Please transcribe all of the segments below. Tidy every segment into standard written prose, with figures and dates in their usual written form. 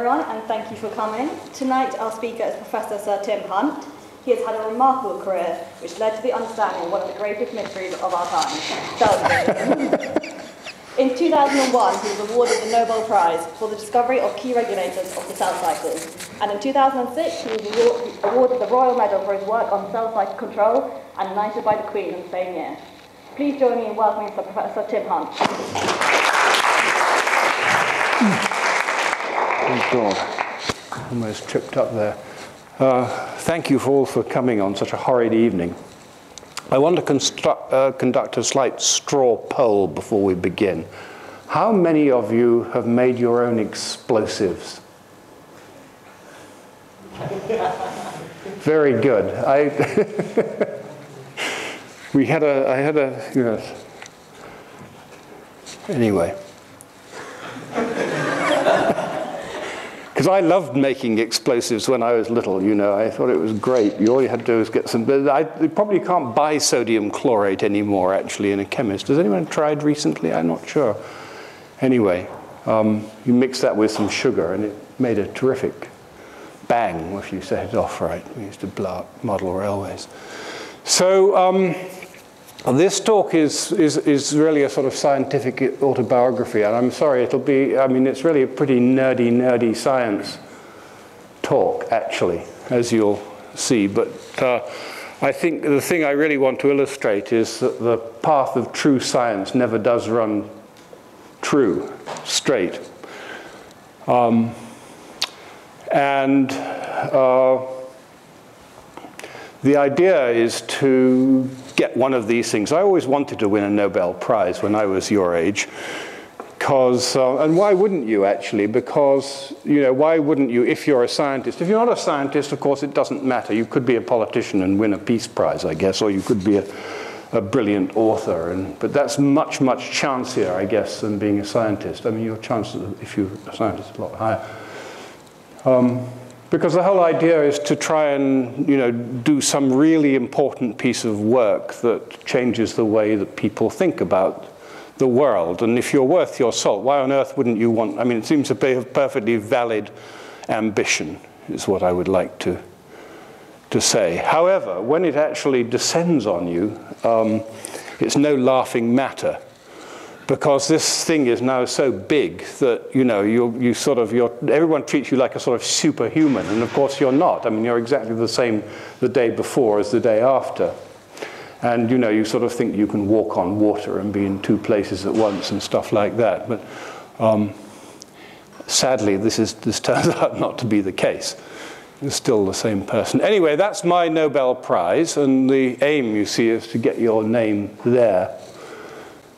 everyone, and thank you for coming. Tonight, our speaker is Professor Sir Tim Hunt. He has had a remarkable career, which led to the understanding of one of the greatest mysteries of our time, cell division. In 2001, he was awarded the Nobel Prize for the discovery of key regulators of the cell cycle. And in 2006, he was awarded the Royal Medal for his work on cell cycle control and knighted by the Queen in the same year. Please join me in welcoming Professor Tim Hunt. Oh God, almost tripped up there. Thank you all for coming on such a horrid evening. I want to conduct a slight straw poll before we begin. How many of you have made your own explosives? Very good. I had a, you know, anyway. Because I loved making explosives when I was little, you know. I thought it was great. All you had to do was get some, but you probably can't buy sodium chlorate anymore, actually, in a chemist. Has anyone tried recently? I'm not sure. Anyway, you mix that with some sugar, and it made a terrific bang if you set it off right. We used to blow up model railways. So this talk is really a sort of scientific autobiography, and I'm sorry, it'll be, I mean, it's really a pretty nerdy science talk, actually, as you'll see. But I think the thing I really want to illustrate is that the path of true science never does run straight. The idea is to get one of these things. I always wanted to win a Nobel Prize when I was your age, because, and why wouldn't you actually? Because, you know, why wouldn't you if you're a scientist? If you're not a scientist, of course, it doesn't matter. You could be a politician and win a Peace Prize, I guess, or you could be a brilliant author. But that's much chancier, I guess, than being a scientist. I mean, your chances, if you're a scientist, are a lot higher. Because the whole idea is to try and, you know, do some really important piece of work that changes the way that people think about the world. And if you're worth your salt, why on earth wouldn't you want, I mean, it seems to be a perfectly valid ambition, is what I would like to say. However, when it actually descends on you, it's no laughing matter. Because this thing is now so big that, you know, everyone treats you like a sort of superhuman, and of course you're not. I mean, you're exactly the same the day before as the day after. And, you know, you sort of think you can walk on water and be in two places at once and stuff like that. But sadly, this turns out not to be the case. You're still the same person. Anyway, that's my Nobel Prize, and the aim, you see, is to get your name there.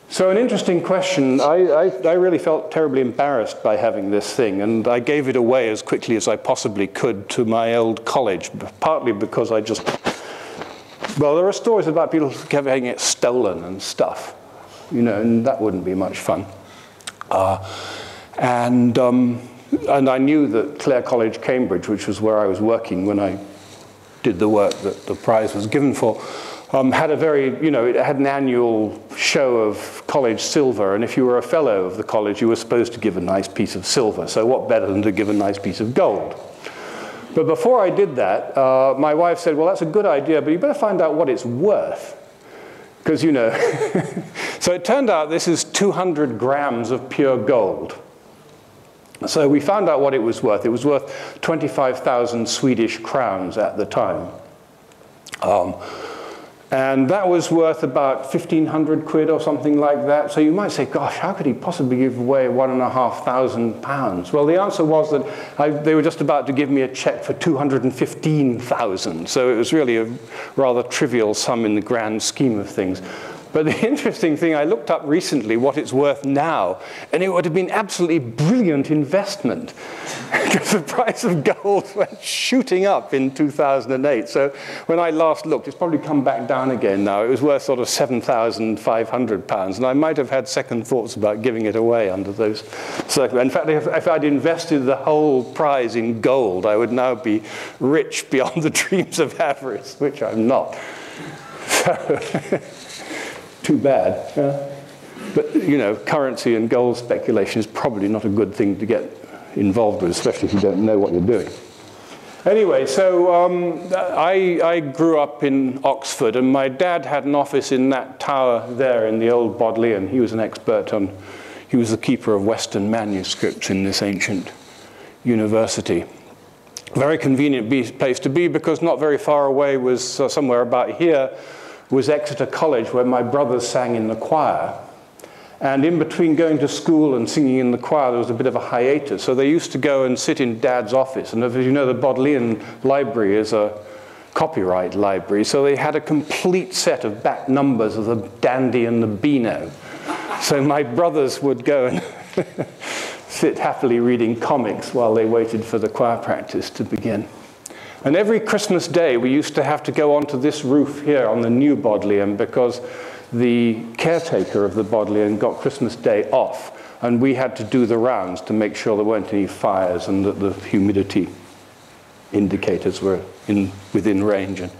So an interesting question. I really felt terribly embarrassed by having this thing, and I gave it away as quickly as I possibly could to my old college, partly because I just, well, there are stories about people having it stolen and stuff, you know, and that wouldn't be much fun. And I knew that Clare College, Cambridge, which was where I was working when I did the work that the prize was given for, had a very, you know, it had an annual show of college silver, and if you were a fellow of the college, you were supposed to give a nice piece of silver. So what better than to give a nice piece of gold? But before I did that, my wife said, well, that's a good idea, but you better find out what it's worth. Because, you know, so it turned out this is 200 grams of pure gold. So we found out what it was worth. It was worth 25,000 Swedish crowns at the time. And that was worth about 1,500 quid or something like that. So you might say, gosh, how could he possibly give away £1,500? Well, the answer was that they were just about to give me a check for 215,000. So it was really a rather trivial sum in the grand scheme of things. But the interesting thing, I looked up recently what it's worth now, and it would have been absolutely brilliant investment because the price of gold went shooting up in 2008. So when I last looked, it's probably come back down again now. It was worth sort of £7,500, and I might have had second thoughts about giving it away under those circumstances. In fact, if I'd invested the whole prize in gold, I would now be rich beyond the dreams of avarice, which I'm not. So, too bad. But, you know, currency and gold speculation is probably not a good thing to get involved with, especially if you don't know what you're doing. Anyway, so I grew up in Oxford, and my dad had an office in that tower there in the old Bodleian. He was an expert on, he was the keeper of Western manuscripts in this ancient university. Very convenient place to be, because not very far away was, somewhere about here, was Exeter College, where my brothers sang in the choir. And in between going to school and singing in the choir, there was a bit of a hiatus. So they used to go and sit in Dad's office. And as you know, the Bodleian Library is a copyright library. So they had a complete set of back numbers of the Dandy and the Beano. So my brothers would go and sit happily reading comics while they waited for the choir practice to begin. And every Christmas Day, we used to have to go onto this roof here on the new Bodleian, because the caretaker of the Bodleian got Christmas Day off, and we had to do the rounds to make sure there weren't any fires and that the humidity indicators were within range and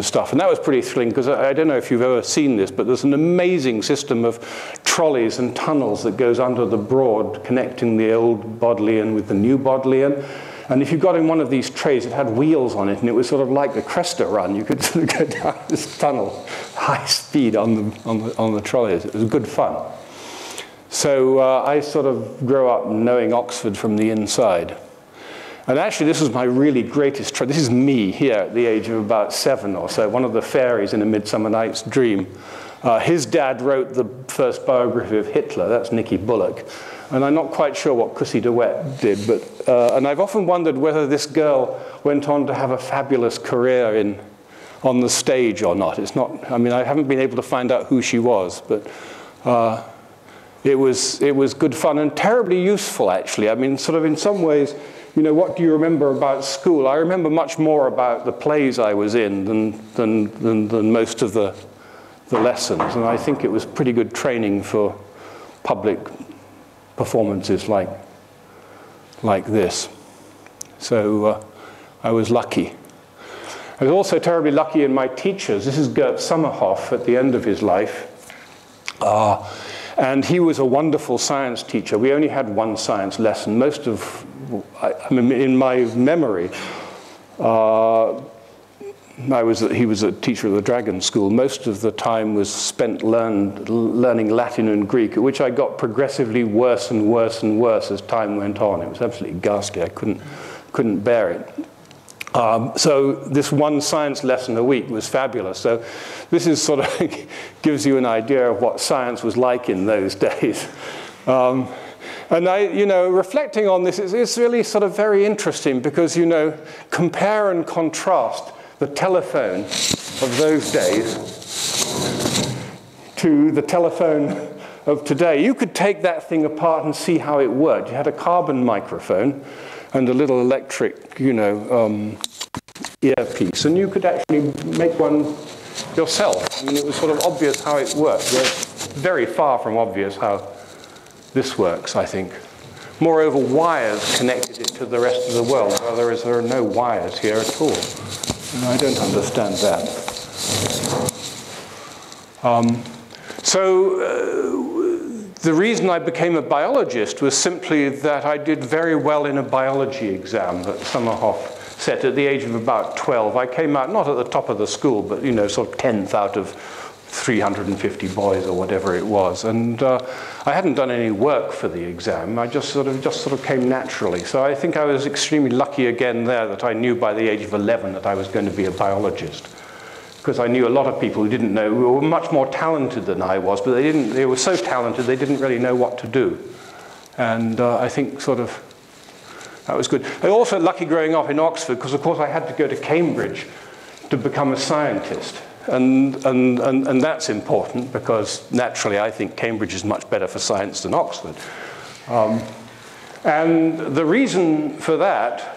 stuff. And that was pretty thrilling, because I don't know if you've ever seen this, but there's an amazing system of trolleys and tunnels that goes under the Broad, connecting the old Bodleian with the new Bodleian. And if you got in one of these trays, it had wheels on it, and it was sort of like the Cresta run. You could sort of go down this tunnel, high speed on the trolleys. It was good fun. So I sort of grew up knowing Oxford from the inside. And actually, this was my really greatest this is me here at the age of about 7 or so, one of the fairies in A Midsummer Night's Dream. His dad wrote the first biography of Hitler. That's Nicky Bullock. And I'm not quite sure what Cussy DeWitt did, but, and I've often wondered whether this girl went on to have a fabulous career on the stage or not. It's not, I mean, I haven't been able to find out who she was, but it was good fun and terribly useful, actually. I mean, sort of in some ways, you know, what do you remember about school? I remember much more about the plays I was in than most of the lessons, and I think it was pretty good training for public performances like this. So I was lucky. I was also terribly lucky in my teachers. This is Gert Sommerhoff at the end of his life. And he was a wonderful science teacher. We only had one science lesson. Most of, I mean, in my memory, he was a teacher of the Dragon School. Most of the time was spent learning Latin and Greek, at which I got progressively worse and worse and worse as time went on. It was absolutely ghastly. I couldn't bear it. So this one science lesson a week was fabulous. So this is sort of gives you an idea of what science was like in those days. And you know, reflecting on this, it's really sort of very interesting, because, you know, compare and contrast the telephone of those days to the telephone of today. You could take that thing apart and see how it worked. You had a carbon microphone and a little electric, you know, earpiece, and you could actually make one yourself. I mean, it was sort of obvious how it worked. It's very far from obvious how this works, I think. Moreover, wires connected it to the rest of the world, whereas there are no wires here at all. And I don't understand that. The reason I became a biologist was simply that I did very well in a biology exam that Sommerhoff set at the age of about 12. I came out not at the top of the school, but, you know, sort of 10th out of 350 boys or whatever it was. And I hadn't done any work for the exam. I just sort of came naturally. So I think I was extremely lucky again there that I knew by the age of 11 that I was going to be a biologist. Because I knew a lot of people who didn't know, who were much more talented than I was, but they were so talented they didn't really know what to do. And I think sort of that was good. I also lucky growing up in Oxford, because of course I had to go to Cambridge to become a scientist. And that's important, because naturally I think Cambridge is much better for science than Oxford. And the reason for that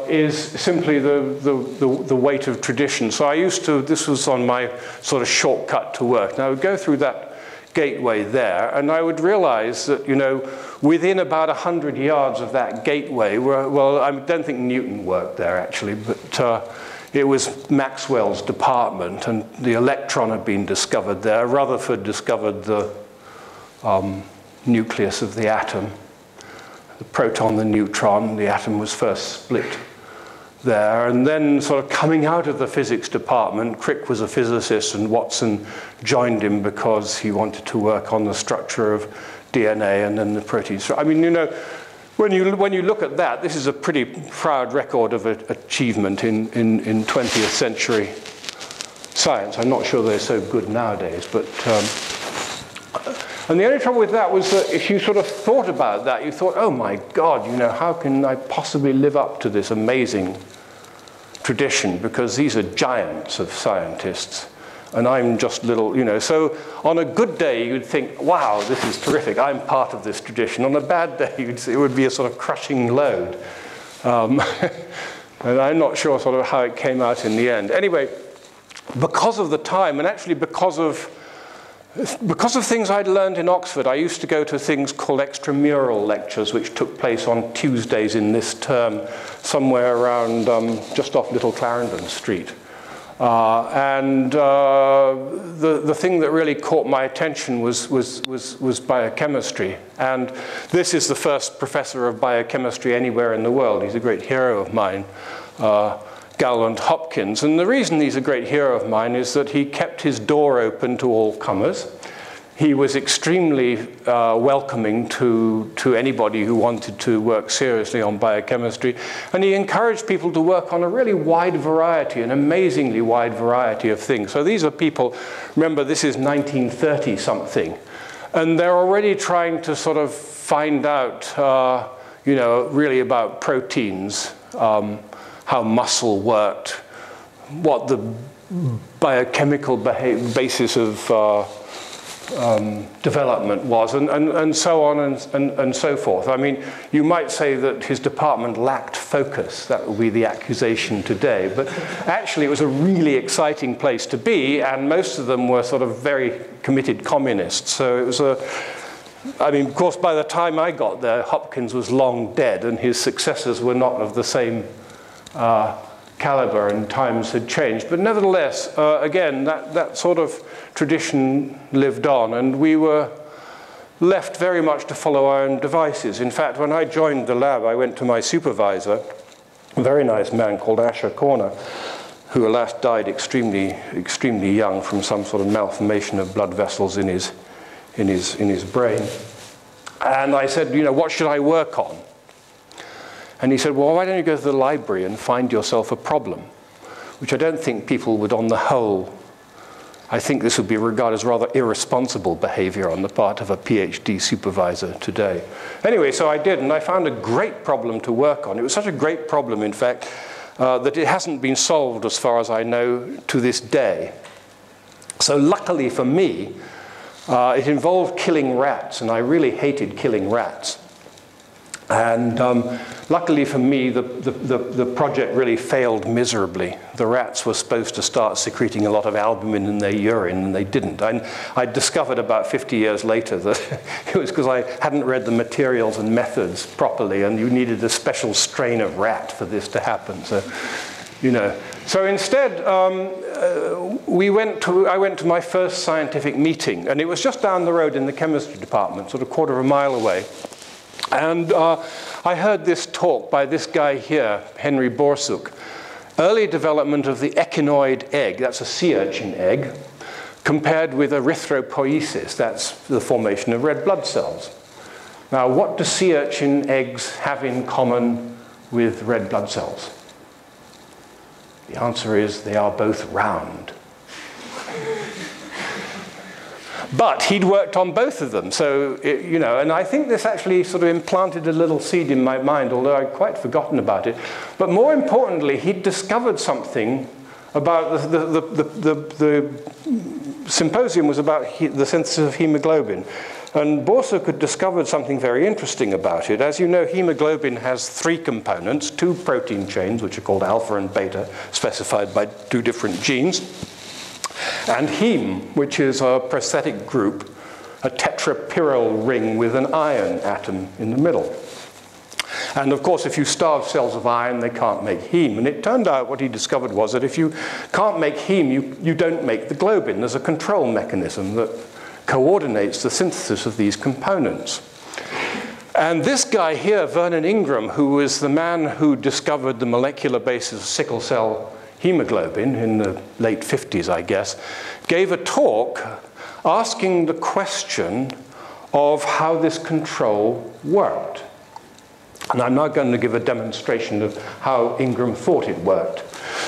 is simply the weight of tradition. So I used to, this was on my sort of shortcut to work. Now I would go through that gateway there, and I would realize that, you know, within about 100 yards of that gateway, well, I don't think Newton worked there actually, but it was Maxwell's department, and the electron had been discovered there. Rutherford discovered the nucleus of the atom. the proton, the neutron, the atom was first split there. And then sort of coming out of the physics department, Crick was a physicist and Watson joined him because he wanted to work on the structure of DNA and then the proteins. So, I mean, you know, when you look at that, this is a pretty proud record of achievement in 20th century science. I'm not sure they're so good nowadays, but and the only trouble with that was that if you sort of thought about that, you thought, oh my God, you know, how can I possibly live up to this amazing tradition? Because these are giants of scientists, and I'm just little, you know. So on a good day, you'd think, wow, this is terrific. I'm part of this tradition. On a bad day, it would be a sort of crushing load. And I'm not sure sort of how it came out in the end. Anyway, because of the time, and actually because of things I'd learned in Oxford, I used to go to things called extramural lectures, which took place on Tuesdays in this term, somewhere around just off Little Clarendon Street. The thing that really caught my attention was biochemistry. And this is the first professor of biochemistry anywhere in the world. He's a great hero of mine. Gowland Hopkins. And the reason he's a great hero of mine is that he kept his door open to all comers. He was extremely welcoming to anybody who wanted to work seriously on biochemistry. And he encouraged people to work on a really wide variety, an amazingly wide variety of things. So these are people, remember this is 1930 something, and they're already trying to sort of find out, you know, really about proteins, how muscle worked, what the biochemical basis of development was, and so on and so forth. I mean, you might say that his department lacked focus. That would be the accusation today. But actually, it was a really exciting place to be, and most of them were sort of very committed communists. So it was I mean, of course, by the time I got there, Hopkins was long dead, and his successors were not of the same caliber, and times had changed. But nevertheless, again, that sort of tradition lived on, and we were left very much to follow our own devices. In fact, when I joined the lab, I went to my supervisor, a very nice man called Asher Corner, who alas died extremely young from some sort of malformation of blood vessels in his brain. And I said, you know, what should I work on? And he said, well, why don't you go to the library and find yourself a problem? Which I don't think people would, on the whole, I think this would be regarded as rather irresponsible behavior on the part of a Ph.D. supervisor today. Anyway, so I did, and I found a great problem to work on. It was such a great problem, in fact, that it hasn't been solved, as far as I know, to this day. So luckily for me, it involved killing rats, and I really hated killing rats. And luckily for me, the project really failed miserably. The rats were supposed to start secreting a lot of albumin in their urine, and they didn't. And I discovered about 50 years later that it was because I hadn't read the materials and methods properly, and you needed a special strain of rat for this to happen. So, you know. So instead, I went to my first scientific meeting, and it was just down the road in the chemistry department, sort of a quarter of a mile away. And I heard this talk by this guy here, Henry Borsuk, early development of the echinoid egg, that's a sea urchin egg, compared with erythropoiesis, that's the formation of red blood cells. Now, what do sea urchin eggs have in common with red blood cells? The answer is they are both round. But he'd worked on both of them, so, you know, and I think this actually sort of implanted a little seed in my mind, although I'd quite forgotten about it. But more importantly, he'd discovered something about the symposium was about the synthesis of haemoglobin. And Borsuk had discovered something very interesting about it. As you know, haemoglobin has 3 components, 2 protein chains, which are called alpha and beta, specified by 2 different genes. And heme, which is a prosthetic group, a tetrapyral ring with an iron atom in the middle. And of course, if you starve cells of iron, they can't make heme. And it turned out what he discovered was that if you can't make heme, you don't make the globin. There's a control mechanism that coordinates the synthesis of these components. And this guy here, Vernon Ingram, who was the man who discovered the molecular basis of sickle cell haemoglobin in the late 50s, I guess, gave a talk asking the question of how this control worked. And I'm now going to give a demonstration of how Ingram thought it worked.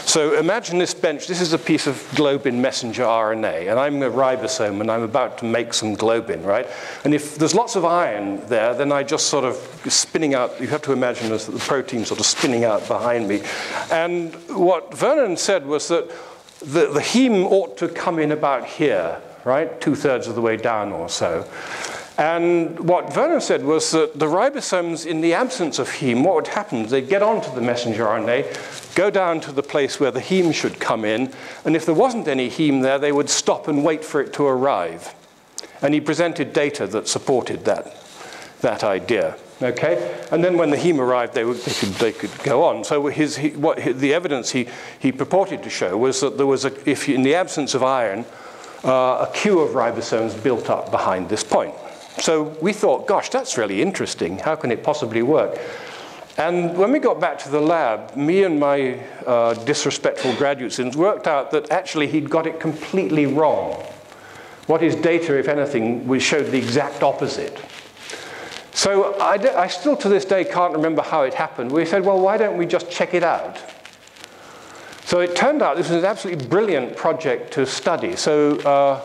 So imagine this bench. This is a piece of globin messenger RNA, and I'm a ribosome, and I'm about to make some globin, right? And if there's lots of iron there, then I just sort of spinning out. You have to imagine the protein sort of spinning out behind me. And what Vernon said was that the heme ought to come in about here, right? 2/3 of the way down or so. And what Vernon said was that the ribosomes, in the absence of heme, what would happen is they'd get onto the messenger RNA, go down to the place where the heme should come in, and if there wasn't any heme there, they would stop and wait for it to arrive. And he presented data that supported that idea. Okay? And then when the heme arrived, they could go on. So the evidence he purported to show was that there was, if in the absence of iron, a queue of ribosomes built up behind this point. So we thought, gosh, that's really interesting. How can it possibly work? And when we got back to the lab, me and my disrespectful graduate students worked out that actually he'd got it completely wrong. What his data, if anything, showed the exact opposite. So I still to this day can't remember how it happened. We said, well, why don't we just check it out? So it turned out this was an absolutely brilliant project to study. So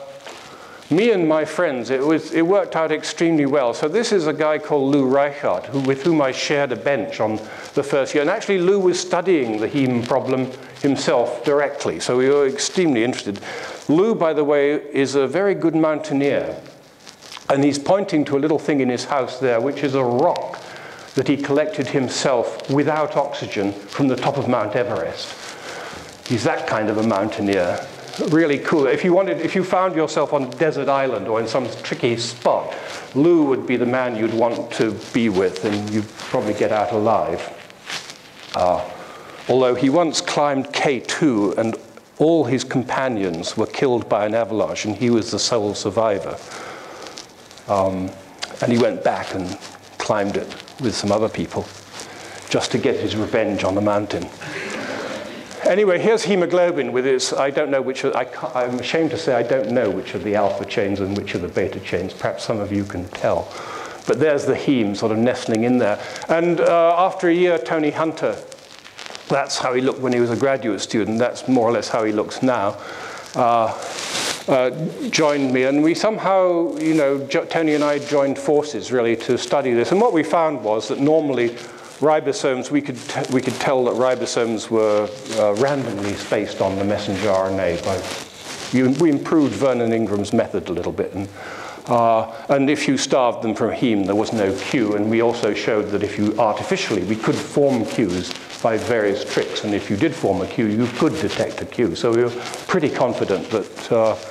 me and my friends, it worked out extremely well. So this is a guy called Lou Reichert, with whom I shared a bench on the first year. And actually, Lou was studying the heme problem himself directly. So we were extremely interested. Lou, by the way, is a very good mountaineer. And he's pointing to a little thing in his house there, which is a rock that he collected himself without oxygen from the top of Mount Everest. He's that kind of a mountaineer. Really cool. If you found yourself on a desert island or in some tricky spot, Lou would be the man you'd want to be with, and you'd probably get out alive. Although he once climbed K2, and all his companions were killed by an avalanche, and he was the sole survivor. And he went back and climbed it with some other people, just to get his revenge on the mountain. Anyway, here's haemoglobin with its, I don't know which, I'm ashamed to say I don't know which are the alpha chains and which are the beta chains. Perhaps some of you can tell. But there's the heme sort of nestling in there. And after a year, Tony Hunter, that's how he looked when he was a graduate student. That's more or less how he looks now. Joined me. And we somehow, you know, Tony and I joined forces really to study this. And what we found was that normally ribosomes, we could tell that ribosomes were randomly spaced on the messenger RNA. We improved Vernon Ingram's method a little bit. And if you starved them from heme, there was no queue. And we also showed that if you artificially, we could form queues by various tricks. And if you did form a queue, you could detect a queue. So we were pretty confident that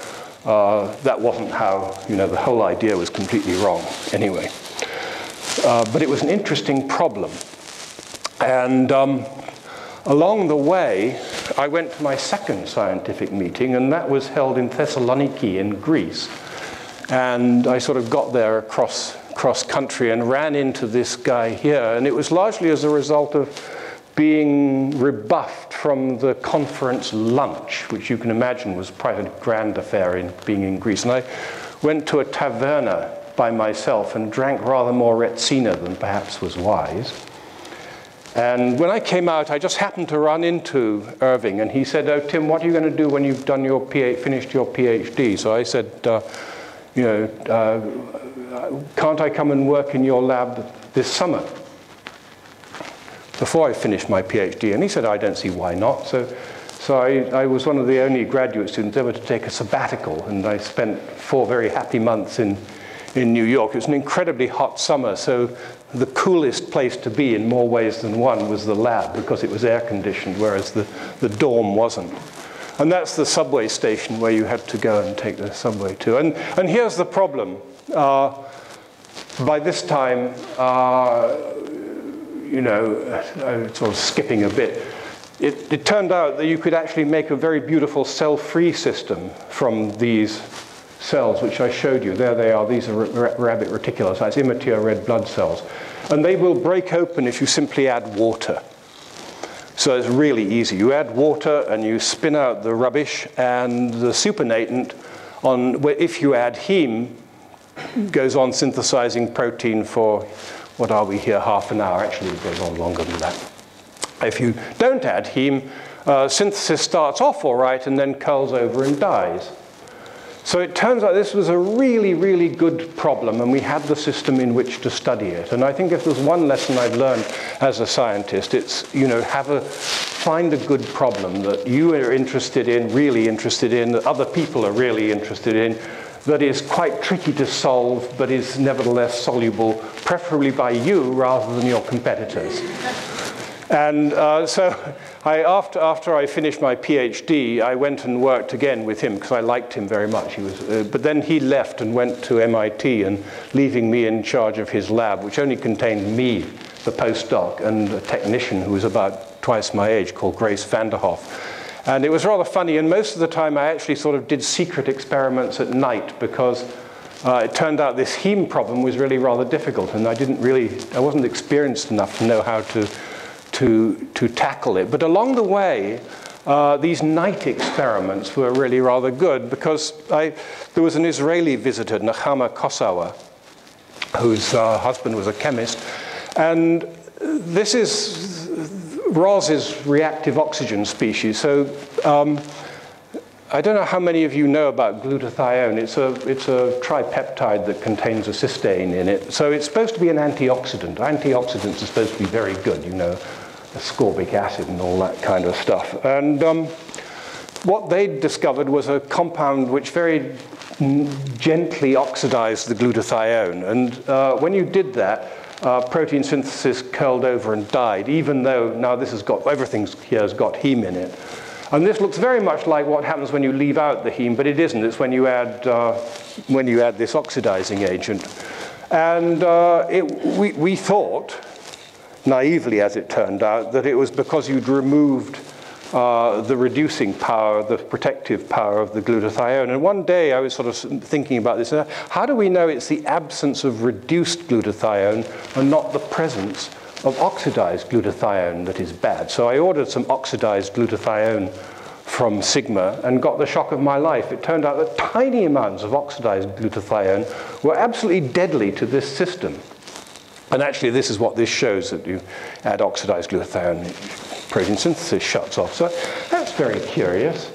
that wasn't how, you know, the whole idea was completely wrong anyway. But it was an interesting problem. And along the way, I went to my second scientific meeting, and that was held in Thessaloniki in Greece. And I sort of got there cross country and ran into this guy here. And it was largely as a result of being rebuffed from the conference lunch, which you can imagine was quite a grand affair in being in Greece. And I went to a taverna by myself and drank rather more Retsina than perhaps was wise. And when I came out, I just happened to run into Irving, and he said, "Oh, Tim, what are you going to do when you've done your finished your PhD?" So I said, "You know, can't I come and work in your lab this summer before I finish my PhD?" And he said, "I don't see why not." So I was one of the only graduate students ever to take a sabbatical, and I spent 4 very happy months in New York. It was an incredibly hot summer, so the coolest place to be in more ways than one was the lab, because it was air conditioned, whereas the dorm wasn't. And that's the subway station where you had to go and take the subway to. And here's the problem. By this time, you know, sort of skipping a bit, it turned out that you could actually make a very beautiful cell-free system from these cells, which I showed you. There they are. These are rabbit reticulocytes, immature red blood cells. And they will break open if you simply add water. So it's really easy. You add water and you spin out the rubbish, and the supernatant, if you add heme, goes on synthesizing protein for, what are we here, half an hour. Actually, it goes on longer than that. If you don't add heme, synthesis starts off all right and then curls over and dies. So it turns out this was a really, really good problem, and we had the system in which to study it. And I think if there's one lesson I've learned as a scientist, it's, you know, find a good problem that you are interested in, really interested in, that other people are really interested in, that is quite tricky to solve, but is nevertheless soluble, preferably by you rather than your competitors. And so after I finished my Ph.D., I went and worked again with him because I liked him very much. But then he left and went to MIT, and leaving me in charge of his lab, which only contained me, the postdoc, and a technician who was about twice my age called Grace Vanderhoff. And it was rather funny, and most of the time I actually sort of did secret experiments at night because it turned out this heme problem was really rather difficult, and I wasn't experienced enough to know how to tackle it. But along the way, these night experiments were really rather good because there was an Israeli visitor, Nechama Kosawa, whose husband was a chemist, and this is ROS reactive oxygen species. So I don't know how many of you know about glutathione. It's a tripeptide that contains a cysteine in it. So it's supposed to be an antioxidant. Antioxidants are supposed to be very good, you know, ascorbic acid and all that kind of stuff. And what they discovered was a compound which very gently oxidized the glutathione. And when you did that, protein synthesis curled over and died, even though now everything here has got heme in it. And this looks very much like what happens when you leave out the heme, but it isn't. It's when you add this oxidizing agent. And we thought, naively as it turned out, that it was because you'd removed the reducing power, the protective power of the glutathione. And one day I was sort of thinking about this. How do we know it's the absence of reduced glutathione and not the presence of oxidized glutathione that is bad? So I ordered some oxidized glutathione from Sigma and got the shock of my life. It turned out that tiny amounts of oxidized glutathione were absolutely deadly to this system. And actually, this is what this shows, that you add oxidized glutathione, protein synthesis shuts off. So that's very curious.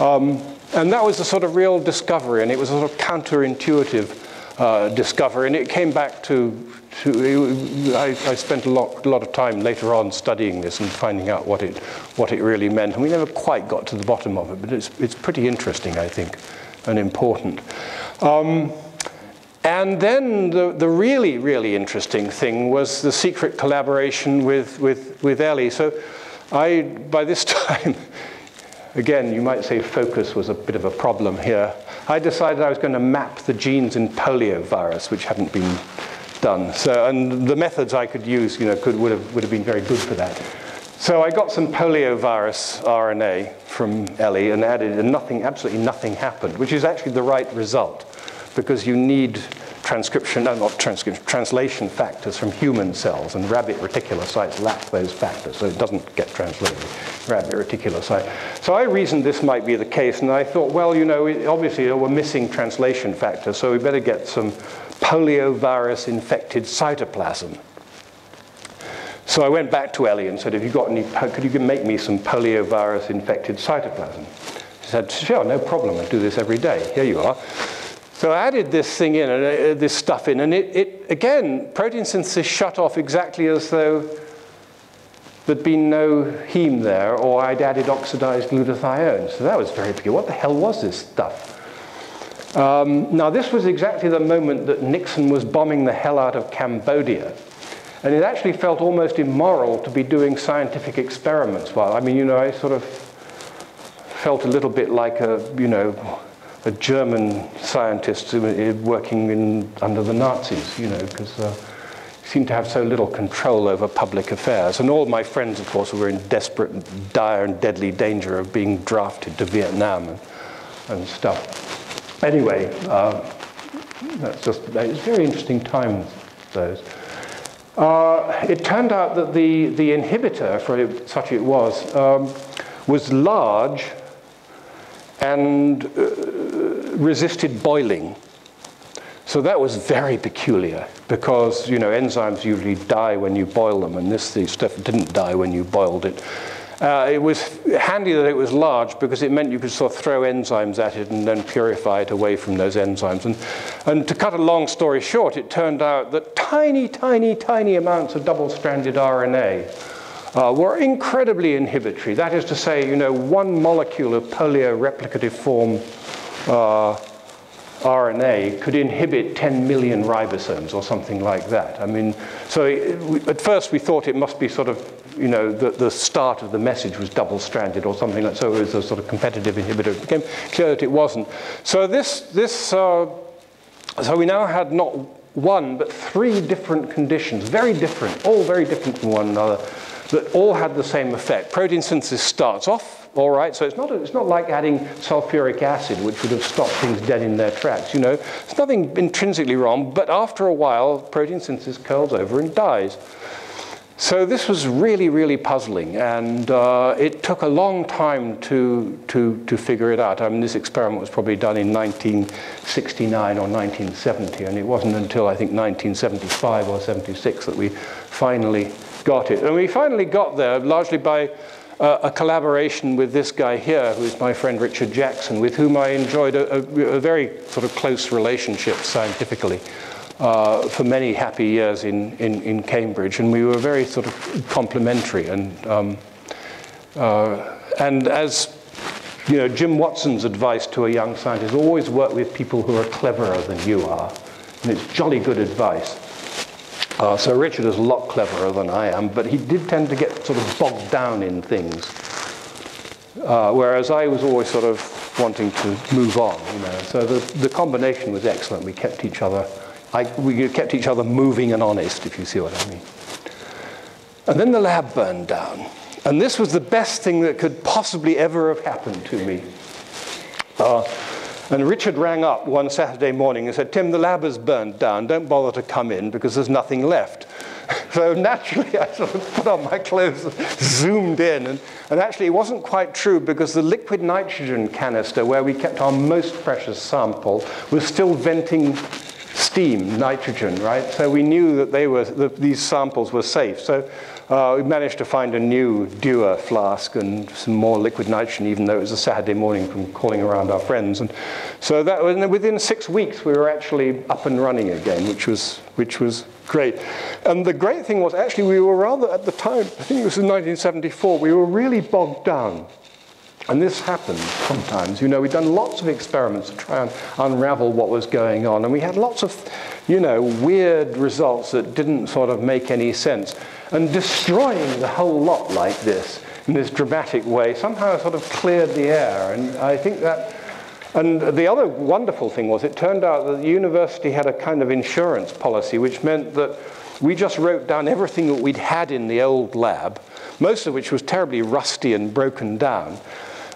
And that was a sort of real discovery, and it was a sort of counterintuitive discovery. And it came back I spent a lot of time later on studying this and finding out what it really meant. And we never quite got to the bottom of it, but it's pretty interesting, I think, and important. And then the really, really interesting thing was the secret collaboration with Ellie. So by this time, again, you might say focus was a bit of a problem here. I decided I was going to map the genes in poliovirus, which hadn't been done. So, and the methods I could use, you know, would have been very good for that. So I got some poliovirus RNA from Ellie and added, and absolutely nothing happened, which is actually the right result, because you need translation factors from human cells, and rabbit reticulocytes lack those factors, so it doesn't get translated, rabbit reticulocyte. So I reasoned this might be the case, and I thought, well, you know, obviously we're missing translation factors, so we better get some poliovirus infected cytoplasm. So I went back to Ellie and said, have you got any, could you make me some poliovirus infected cytoplasm? She said, sure, no problem, I do this every day. Here you are. So I added this thing in, this stuff in, and it again, protein synthesis shut off exactly as though there'd been no heme there, or I'd added oxidized glutathione. So that was very peculiar. What the hell was this stuff? Now, this was exactly the moment that Nixon was bombing the hell out of Cambodia. And it actually felt almost immoral to be doing scientific experiments. Well, I mean, you know, I sort of felt a little bit like a German scientist working under the Nazis, you know, because seemed to have so little control over public affairs. And all my friends, of course, were in desperate, dire, and deadly danger of being drafted to Vietnam and stuff. Anyway, it's very interesting times, those. It turned out that the inhibitor, for such it was large and resisted boiling. So that was very peculiar because, you know, enzymes usually die when you boil them, and this stuff didn't die when you boiled it. It was handy that it was large because it meant you could sort of throw enzymes at it and then purify it away from those enzymes. And to cut a long story short, it turned out that tiny, tiny, tiny amounts of double-stranded RNA were incredibly inhibitory. That is to say, you know, one molecule of polio-replicative form RNA could inhibit 10 million ribosomes or something like that. I mean, so at first we thought it must be sort of, you know, the start of the message was double-stranded or something like so. It was a sort of competitive inhibitor. It became clear that it wasn't. So so we now had not one but 3 different conditions, very different, all very different from one another, that all had the same effect. Protein synthesis starts off all right, so it's not like adding sulfuric acid, which would have stopped things dead in their tracks. You know, there's nothing intrinsically wrong, but after a while, protein synthesis curls over and dies. So this was really, really puzzling, and it took a long time to figure it out. I mean, this experiment was probably done in 1969 or 1970, and it wasn't until, I think, 1975 or 76 that we finally got it. And we finally got there largely by a collaboration with this guy here, who is my friend Richard Jackson, with whom I enjoyed a very sort of close relationship scientifically for many happy years in Cambridge, and we were very sort of complementary. And as you know, Jim Watson's advice to a young scientist: always work with people who are cleverer than you are, and it's jolly good advice. So Richard is a lot cleverer than I am, but he did tend to get sort of bogged down in things, whereas I was always sort of wanting to move on, you know. So the combination was excellent. We kept each other, we kept each other moving and honest, if you see what I mean. And then the lab burned down, and this was the best thing that could possibly ever have happened to me. And Richard rang up one Saturday morning and said, "Tim, the lab has burned down. Don't bother to come in because there's nothing left." So naturally, I sort of put on my clothes and zoomed in. And actually, it wasn't quite true because the liquid nitrogen canister where we kept our most precious sample was still venting steam, nitrogen, right? So we knew that these samples were safe. So we managed to find a new Dewar flask and some more liquid nitrogen, even though it was a Saturday morning from calling around our friends. And so that was, within 6 weeks, we were actually up and running again, which was great. And the great thing was, actually, we were rather, at the time, I think it was in 1974, we were really bogged down. And this happens sometimes. You know, we'd done lots of experiments to try and unravel what was going on. And we had lots of, you know, weird results that didn't sort of make any sense. And destroying the whole lot like this, in this dramatic way, somehow sort of cleared the air. And I think that, and the other wonderful thing was, it turned out that the university had a kind of insurance policy, which meant that we just wrote down everything that we'd had in the old lab, most of which was terribly rusty and broken down.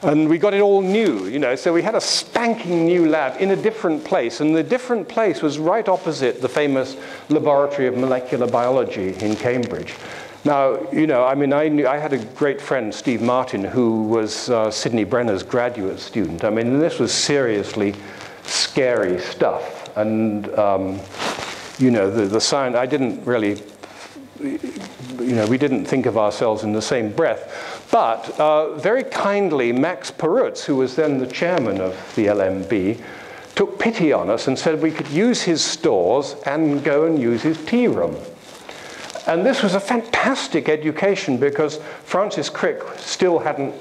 And we got it all new, you know, so we had a spanking new lab in a different place, and the different place was right opposite the famous Laboratory of Molecular Biology in Cambridge. Now, you know, I mean, I had a great friend, Steve Martin, who was Sidney Brenner's graduate student. I mean, this was seriously scary stuff. And, you know, the science, I didn't really, you know, we didn't think of ourselves in the same breath. But very kindly, Max Perutz, who was then the chairman of the LMB, took pity on us and said we could use his stores and go and use his tea room. And this was a fantastic education because Francis Crick still hadn't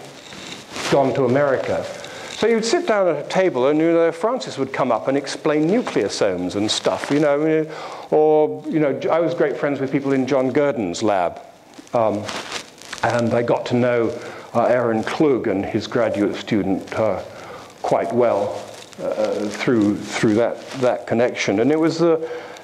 gone to America. So you'd sit down at a table and, you know, Francis would come up and explain nucleosomes and stuff, you know, or, you know, I was great friends with people in John Gurdon's lab. And I got to know Aaron Klug and his graduate student quite well through that connection. And it was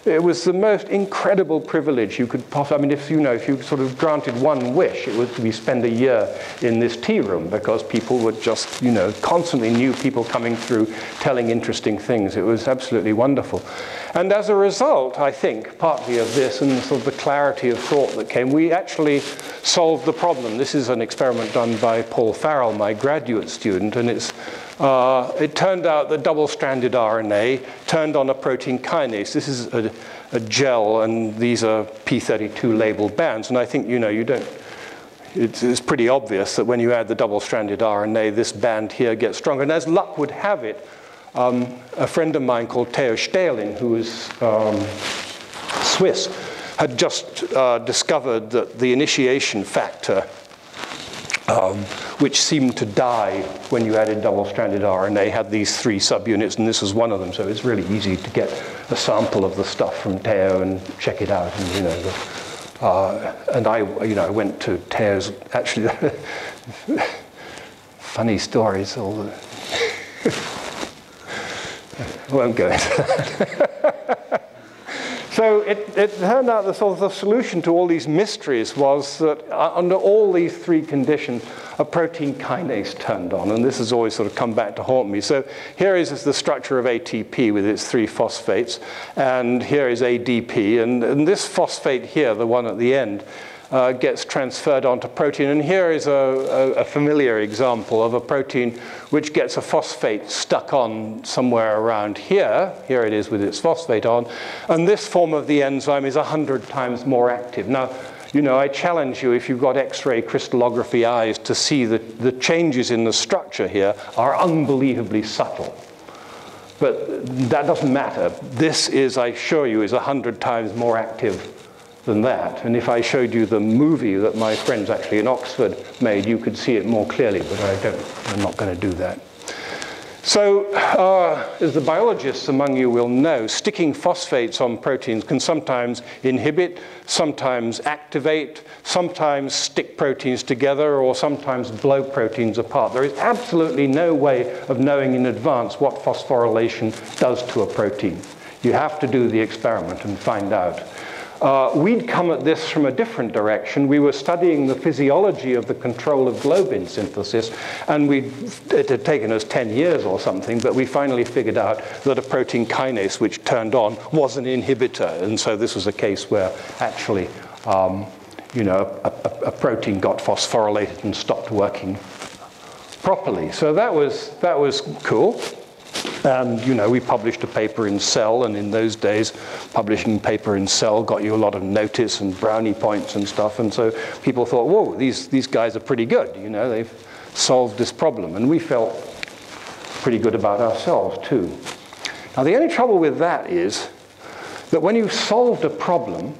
it was the most incredible privilege you could possibly, I mean, if you sort of granted one wish, it was to be spend a year in this tea room, because people would just, constantly new people coming through telling interesting things. It was absolutely wonderful. And as a result, I think, partly of this and sort of the clarity of thought that came, we actually solved the problem. This is an experiment done by Paul Farrell, my graduate student, and it turned out that double-stranded RNA turned on a protein kinase. This is a gel, and these are P32 labeled bands. And I think, it's pretty obvious that when you add the double-stranded RNA, this band here gets stronger. And as luck would have it, a friend of mine called Theo Stählin, who is Swiss, had just discovered that the initiation factor, which seemed to die when you added double-stranded RNA, had these 3 subunits, and this was one of them. So it's really easy to get a sample of the stuff from Theo and check it out. And I went to Theo's, actually, funny stories. I won't go into that. So it turned out that sort of the solution to all these mysteries was that under all these 3 conditions, a protein kinase turned on. And this has always sort of come back to haunt me. So here is the structure of ATP with its 3 phosphates. And here is ADP. And this phosphate here, the one at the end, gets transferred onto protein. And here is a familiar example of a protein which gets a phosphate stuck on somewhere around here. Here it is with its phosphate on. And this form of the enzyme is 100 times more active. Now, I challenge you, if you've got X-ray crystallography eyes, to see that the changes in the structure here are unbelievably subtle. But that doesn't matter. This is, I assure you, is 100 times more active than that. And if I showed you the movie that my friends actually in Oxford made, you could see it more clearly, but I'm not going to do that. So, as the biologists among you will know, sticking phosphates on proteins can sometimes inhibit, sometimes activate, sometimes stick proteins together, or sometimes blow proteins apart. There is absolutely no way of knowing in advance what phosphorylation does to a protein. You have to do the experiment and find out. We'd come at this from a different direction. We were studying the physiology of the control of globin synthesis, and it had taken us 10 years or something, but we finally figured out that a protein kinase which turned on was an inhibitor. And so this was a case where actually, a protein got phosphorylated and stopped working properly. So that was cool. And, we published a paper in Cell, and in those days, publishing a paper in Cell got you a lot of notice and brownie points and stuff. And so people thought, whoa, these guys are pretty good. They've solved this problem. And we felt pretty good about ourselves, too. Now, the only trouble with that is that when you've solved a problem,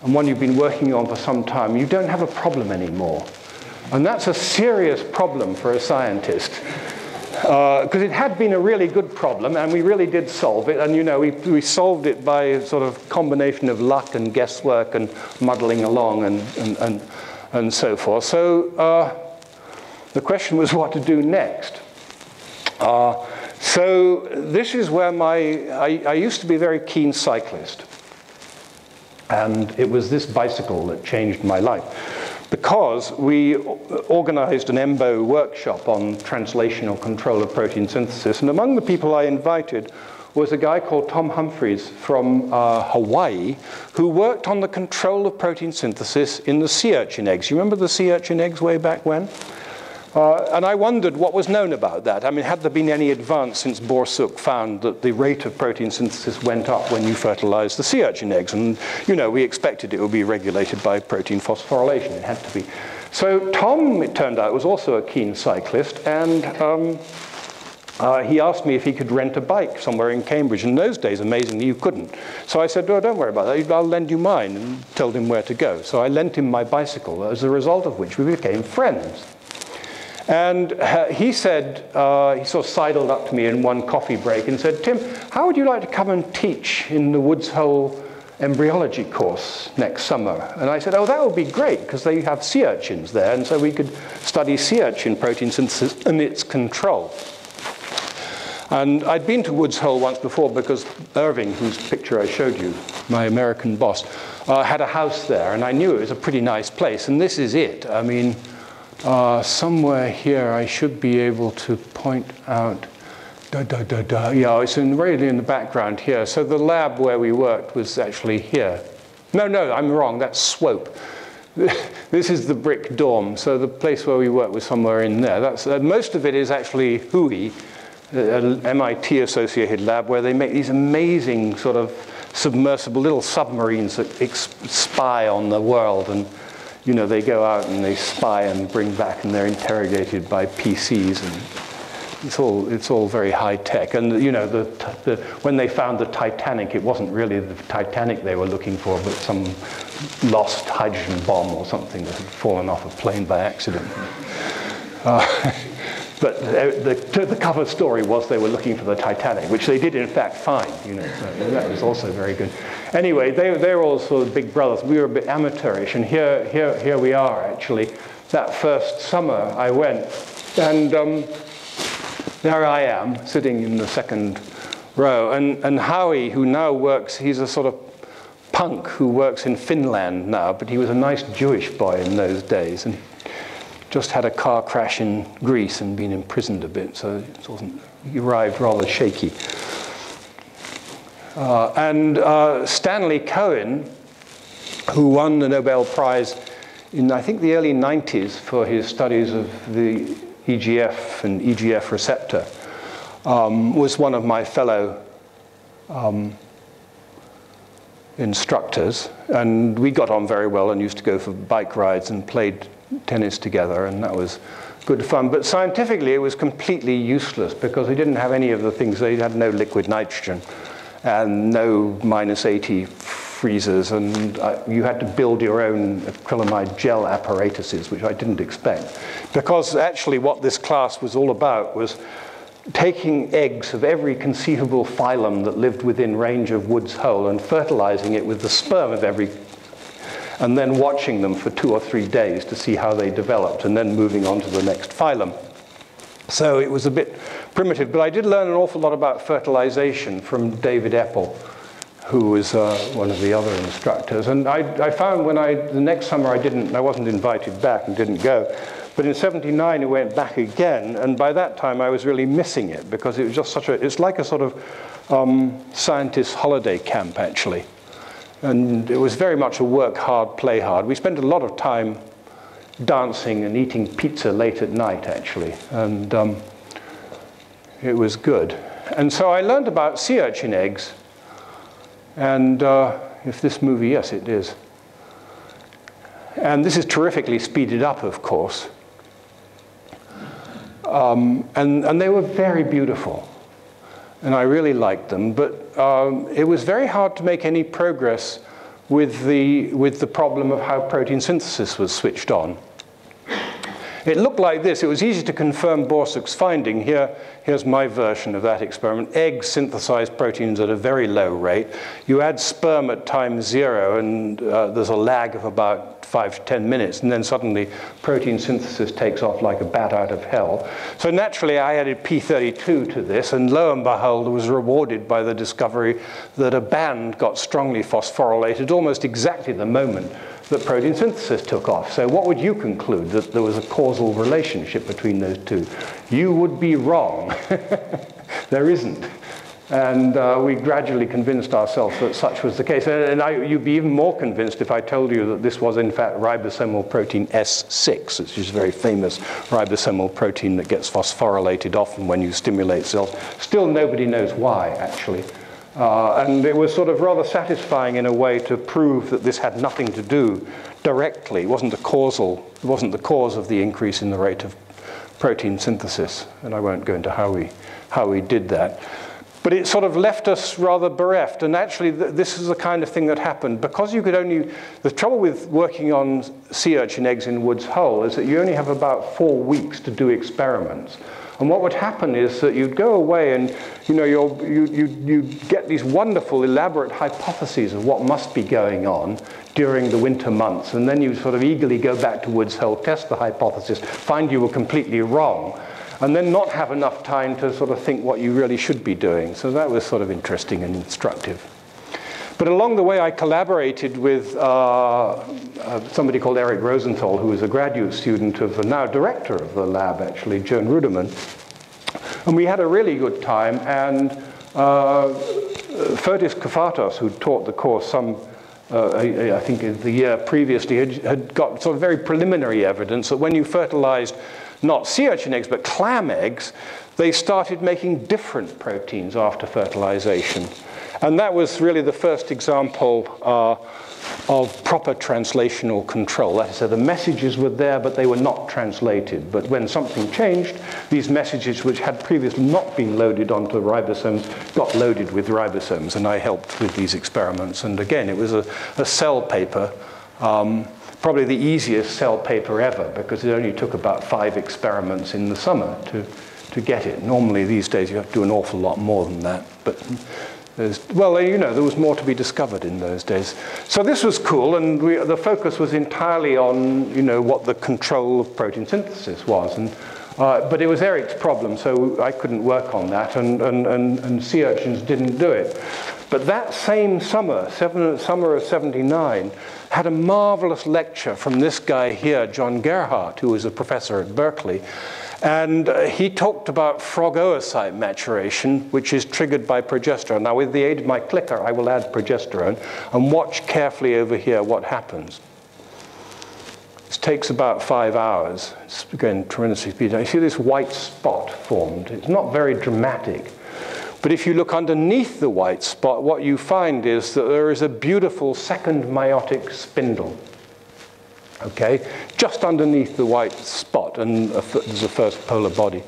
and one you've been working on for some time, you don't have a problem anymore. And that's a serious problem for a scientist. Because it had been a really good problem, and we really did solve it. And we solved it by a sort of combination of luck and guesswork and muddling along and so forth. So the question was what to do next. So this is where I used to be a very keen cyclist. And it was this bicycle that changed my life. Because we organized an EMBO workshop on translational control of protein synthesis. And among the people I invited was a guy called Tom Humphries from Hawaii, who worked on the control of protein synthesis in the sea urchin eggs. You remember the sea urchin eggs way back when? And I wondered what was known about that. I mean, had there been any advance since Borsuk found that the rate of protein synthesis went up when you fertilized the sea urchin eggs? And, we expected it would be regulated by protein phosphorylation. It had to be. So Tom, it turned out, was also a keen cyclist, and he asked me if he could rent a bike somewhere in Cambridge. In those days, amazingly, you couldn't. So I said, oh, don't worry about that. I'll lend you mine, and told him where to go. So I lent him my bicycle, as a result of which we became friends. And he said, he sort of sidled up to me in one coffee break and said, Tim, how would you like to come and teach in the Woods Hole embryology course next summer? And I said, oh, that would be great, because they have sea urchins there, and so we could study sea urchin protein synthesis and its control. And I'd been to Woods Hole once before because Irving, whose picture I showed you, my American boss, had a house there, and I knew it was a pretty nice place. And this is it. I mean, somewhere here I should be able to point out. Yeah, it's really in the background here. So the lab where we worked was actually here. No, I'm wrong. That's Swope. This is the brick dorm. So the place where we worked was somewhere in there. Most of it is actually Hui, an MIT-associated lab where they make these amazing sort of submersible little submarines that spy on the world. And, you know, they go out and they spy and bring back, and they're interrogated by PCs. And it's all very high tech. And, you know, when they found the Titanic, it wasn't really the Titanic they were looking for, but some lost hydrogen bomb or something that had fallen off a plane by accident. But the cover story was they were looking for the Titanic, which they did in fact find. You know, so that was also very good. Anyway, they're all sort of big brothers. We were a bit amateurish, and here we are actually. That first summer I went, and there I am sitting in the second row, and Howie, who now works, he's a sort of punk who works in Finland now, but he was a nice Jewish boy in those days, and just had a car crash in Greece and been imprisoned a bit, so he arrived rather shaky. And Stanley Cohen, who won the Nobel Prize in, I think, the early 90s for his studies of the EGF and EGF receptor, was one of my fellow instructors, and we got on very well and used to go for bike rides and played tennis together, and that was good fun. But scientifically it was completely useless because they didn't have any of the things. They had no liquid nitrogen and no -80 freezers, and you had to build your own acrylamide gel apparatuses, which I didn't expect. Because actually what this class was all about was taking eggs of every conceivable phylum that lived within range of Woods Hole and fertilizing it with the sperm of every, and then watching them for 2 or 3 days to see how they developed, and then moving on to the next phylum. So it was a bit primitive, but I did learn an awful lot about fertilization from David Epple, who was one of the other instructors. And I found the next summer I wasn't invited back and didn't go. But in '79 I went back again, and by that time I was really missing it because it was just it's like a sort of scientist holiday camp actually. And it was very much a work hard, play hard. We spent a lot of time dancing and eating pizza late at night actually, and it was good. And so I learned about sea urchin eggs. And if this movie, yes, it is. And this is terrifically speeded up, of course. And they were very beautiful. And I really liked them. But it was very hard to make any progress with the problem of how protein synthesis was switched on. It looked like this. It was easy to confirm Borsuk's finding. Here's my version of that experiment. Eggs synthesize proteins at a very low rate. You add sperm at time 0, and there's a lag of about 5 to 10 minutes, and then suddenly protein synthesis takes off like a bat out of hell. So naturally, I added P32 to this, and lo and behold, I was rewarded by the discovery that a band got strongly phosphorylated almost exactly the moment that protein synthesis took off. So what would you conclude? That there was a causal relationship between those two? You would be wrong. There isn't. And we gradually convinced ourselves that such was the case. And you'd be even more convinced if I told you that this was in fact ribosomal protein S6, which is a very famous ribosomal protein that gets phosphorylated often when you stimulate cells. Still nobody knows why, actually. And it was sort of rather satisfying in a way to prove that this had nothing to do directly. It wasn't the cause of the increase in the rate of protein synthesis. And I won't go into how we did that. But it sort of left us rather bereft. And actually, this is the kind of thing that happened. Because you could only, the trouble with working on sea urchin eggs in Woods Hole is that you only have about 4 weeks to do experiments. And what would happen is that you'd go away and you'd get these wonderful, elaborate hypotheses of what must be going on during the winter months. And then you sort of eagerly go back to Woods Hole, test the hypothesis, find you were completely wrong. and then not have enough time to sort of think what you really should be doing. So that was sort of interesting and instructive. But along the way, I collaborated with somebody called Eric Rosenthal, who was a graduate student of the now director of the lab, actually, Joan Ruderman. And we had a really good time, and Fotis Kafatos, who taught the course I think the year previously, had got sort of very preliminary evidence that when you fertilized not sea urchin eggs, but clam eggs, they started making different proteins after fertilization. And that was really the first example of proper translational control. That is, so the messages were there, but they were not translated. But when something changed, these messages, which had previously not been loaded onto ribosomes, got loaded with ribosomes. And I helped with these experiments. And again, it was a cell paper, probably the easiest cell paper ever, because it only took about 5 experiments in the summer to get it. Normally, these days, you have to do an awful lot more than that. But well, you know, there was more to be discovered in those days. So this was cool, and the focus was entirely on, you know, what the control of protein synthesis was. And, but it was Eric's problem, so I couldn't work on that, and sea urchins didn't do it. But that same summer, summer of '79, had a marvelous lecture from this guy here, John Gerhardt, who was a professor at Berkeley. And he talked about frog oocyte maturation, which is triggered by progesterone. Now, with the aid of my clicker, I will add progesterone, and watch carefully over here what happens. This takes about 5 hours. It's, again, tremendously speedy. You see this white spot formed. It's not very dramatic. But if you look underneath the white spot, what you find is that there is a beautiful second meiotic spindle. Okay, just underneath the white spot, and there's a first polar body.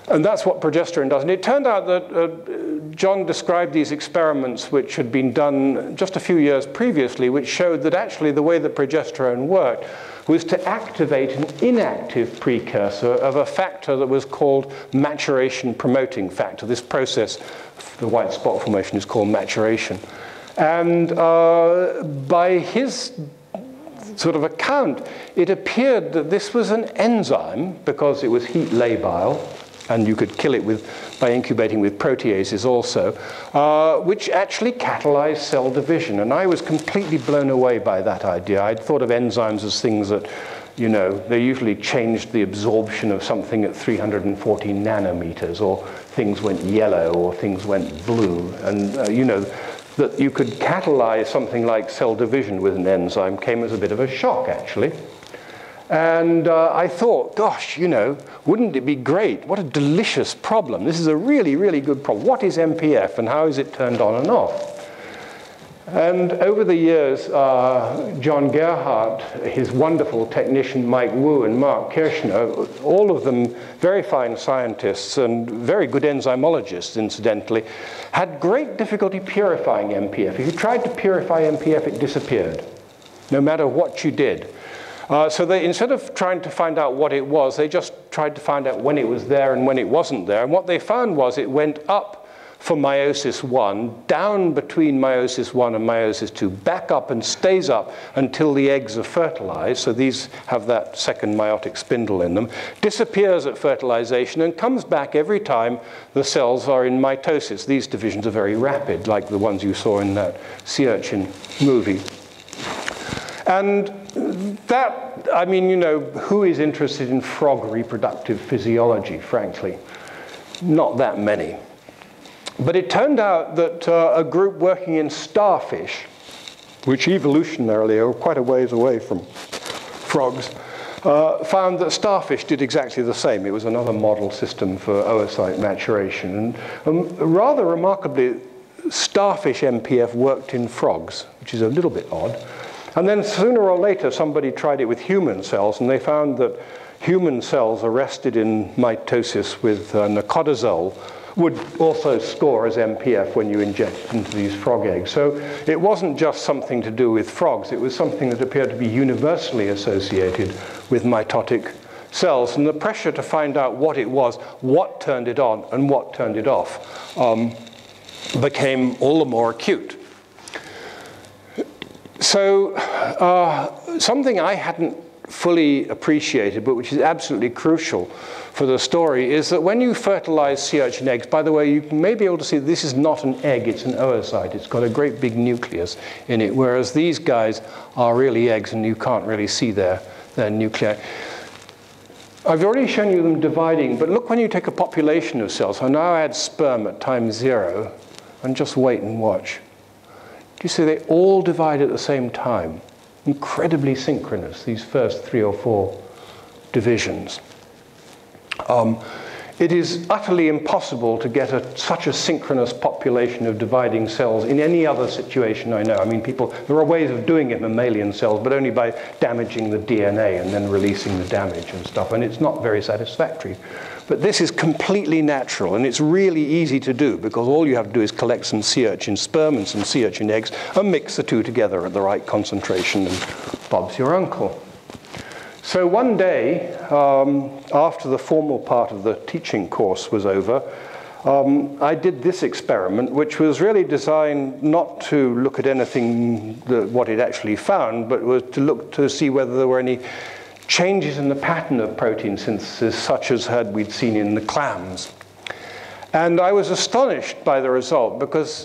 And that's what progesterone does. And it turned out that John described these experiments which had been done just a few years previously, which showed that actually the way that progesterone worked was to activate an inactive precursor of a factor that was called maturation promoting factor. This process, the white spot formation, is called maturation. And by his sort of account, it appeared that this was an enzyme, because it was heat labile, and you could kill it by incubating with proteases also, which actually catalyzed cell division. And I was completely blown away by that idea. I'd thought of enzymes as things that, you know, they usually changed the absorption of something at 340 nanometers, or things went yellow, or things went blue, and, you know, that you could catalyze something like cell division with an enzyme came as a bit of a shock, actually. And I thought, gosh, you know, wouldn't it be great? What a delicious problem. This is a really, really good problem. What is MPF, and how is it turned on and off? And over the years, John Gerhardt, his wonderful technician Mike Wu, and Mark Kirchner, all of them very fine scientists and very good enzymologists, incidentally, had great difficulty purifying MPF. If you tried to purify MPF, it disappeared, no matter what you did. So they, instead of trying to find out what it was, they just tried to find out when it was there and when it wasn't there. And what they found was it went up for meiosis 1, down between meiosis 1 and meiosis 2, back up and stays up until the eggs are fertilized. So these have that second meiotic spindle in them, disappears at fertilization, and comes back every time the cells are in mitosis. These divisions are very rapid, like the ones you saw in that sea urchin movie. And that, I mean, you know, who is interested in frog reproductive physiology, frankly? Not that many. But it turned out that a group working in starfish, which evolutionarily are quite a ways away from frogs, found that starfish did exactly the same. It was another model system for oocyte maturation. And rather remarkably, starfish MPF worked in frogs, which is a little bit odd. And then sooner or later, somebody tried it with human cells, and they found that human cells arrested in mitosis with nicotazole would also score as MPF when you inject it into these frog eggs. So it wasn't just something to do with frogs. It was something that appeared to be universally associated with mitotic cells. And the pressure to find out what it was, what turned it on and what turned it off, became all the more acute. So something I hadn't fully appreciated, but which is absolutely crucial for the story is that when you fertilize sea urchin eggs, by the way, you may be able to see this is not an egg, it's an oocyte. It's got a great big nucleus in it, whereas these guys are really eggs and you can't really see their nuclei. I've already shown you them dividing, but look when you take a population of cells. So now add sperm at time 0 and just wait and watch. Do you see they all divide at the same time? Incredibly synchronous, these first 3 or 4 divisions. It is utterly impossible to get such a synchronous population of dividing cells in any other situation I know. I mean, there are ways of doing it in mammalian cells, but only by damaging the DNA and then releasing the damage and stuff, and it's not very satisfactory. But this is completely natural, and it's really easy to do, because all you have to do is collect some sea urchin sperm and some sea urchin eggs and mix the two together at the right concentration, and Bob's your uncle. So one day, after the formal part of the teaching course was over, I did this experiment, which was really designed not to look at anything, what it actually found, but was to look to see whether there were any changes in the pattern of protein synthesis, such as we'd seen in the clams. And I was astonished by the result, because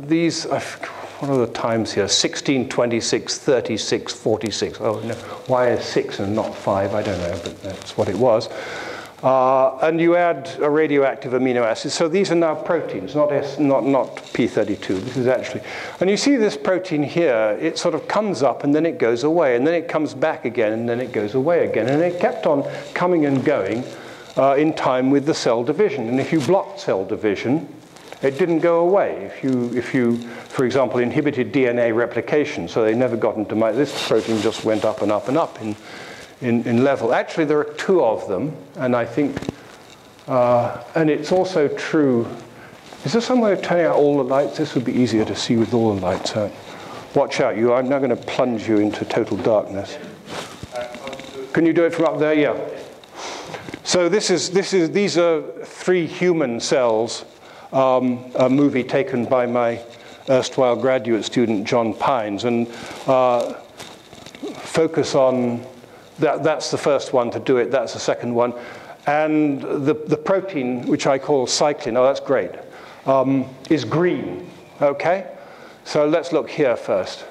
these, what are the times here? 16, 26, 36, 46. Oh, no. Why is 6 and not 5? I don't know, but that's what it was. And you add a radioactive amino acid. So these are now proteins, not P32. This is actually, and you see this protein here, it sort of comes up and then it goes away, and then it comes back again, and then it goes away again. And it kept on coming and going in time with the cell division. And if you blocked cell division, it didn't go away. If you, for example, inhibited DNA replication, so they never got into this protein just went up and up and up in level. Actually, there are 2 of them, and I think, and it's also true. Is there some way of turning out all the lights? This would be easier to see with all the lights out. Watch out, I'm now going to plunge you into total darkness. Can you do it from up there? Yeah. So these are 3 human cells. A movie taken by my erstwhile graduate student, John Pines, and focus on that. That's the first one to do it. That's the second one. And the protein, which I call cyclin, oh, that's great, is green, okay? So let's look here first.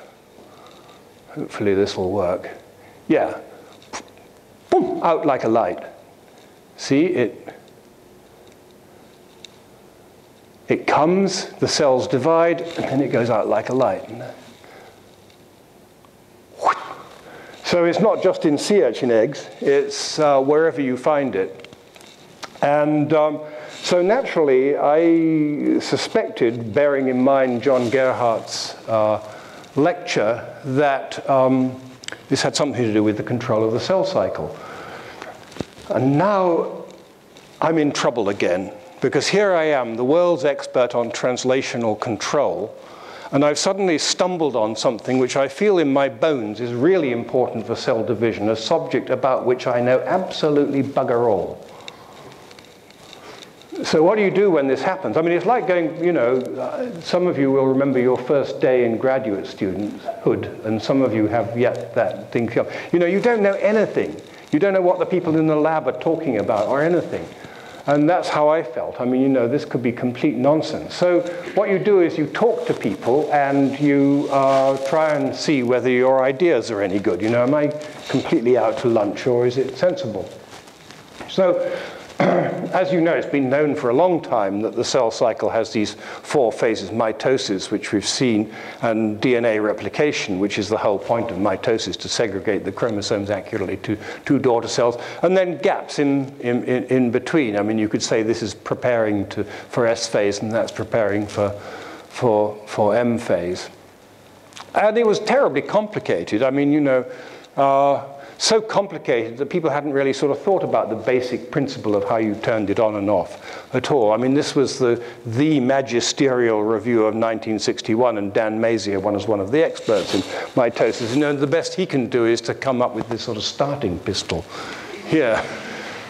Hopefully this will work. Yeah, boom, out like a light. See, it comes, the cells divide, and then it goes out like a light. So it's not just in sea urchin eggs, it's wherever you find it. And so naturally, I suspected, bearing in mind John Gerhardt's lecture, that this had something to do with the control of the cell cycle. And now I'm in trouble again, because here I am, the world's expert on translational control, and I've suddenly stumbled on something which I feel in my bones is really important for cell division, a subject about which I know absolutely bugger all. So what do you do when this happens? I mean, it's like going, some of you will remember your first day in graduate studenthood, and some of you have yet that thing. You don't know anything. You don't know what the people in the lab are talking about or anything. And that's how I felt. I mean, this could be complete nonsense. So what you do is you talk to people and you try and see whether your ideas are any good. Am I completely out to lunch or is it sensible? So as you know, it's been known for a long time that the cell cycle has these 4 phases: mitosis, which we've seen, and DNA replication, which is the whole point of mitosis, to segregate the chromosomes accurately to 2 daughter cells, and then gaps in between. I mean, you could say this is preparing for S phase, and that's preparing for M phase. And it was terribly complicated. I mean, so complicated that people hadn't really sort of thought about the basic principle of how you turned it on and off at all. I mean, this was the magisterial review of 1961, and Dan Mazier was one of the experts in mitosis. The best he can do is to come up with this sort of starting pistol here.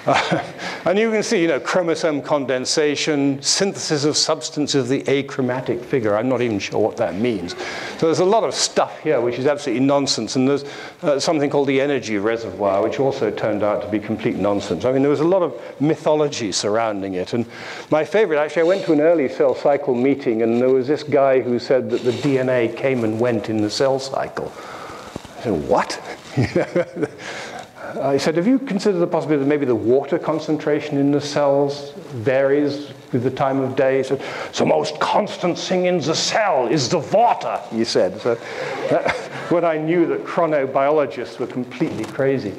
And you can see, you know, chromosome condensation, synthesis of substance of the achromatic figure. I'm not even sure what that means. So there's a lot of stuff here which is absolutely nonsense. And there's something called the energy reservoir, which also turned out to be complete nonsense. I mean, there was a lot of mythology surrounding it. And my favorite, actually, I went to an early cell cycle meeting, and there was this guy who said that the DNA came and went in the cell cycle. I said, what? I said, have you considered the possibility that maybe the water concentration in the cells varies with the time of day? He said, the most constant thing in the cell is the water, he said. So when I knew that chronobiologists were completely crazy.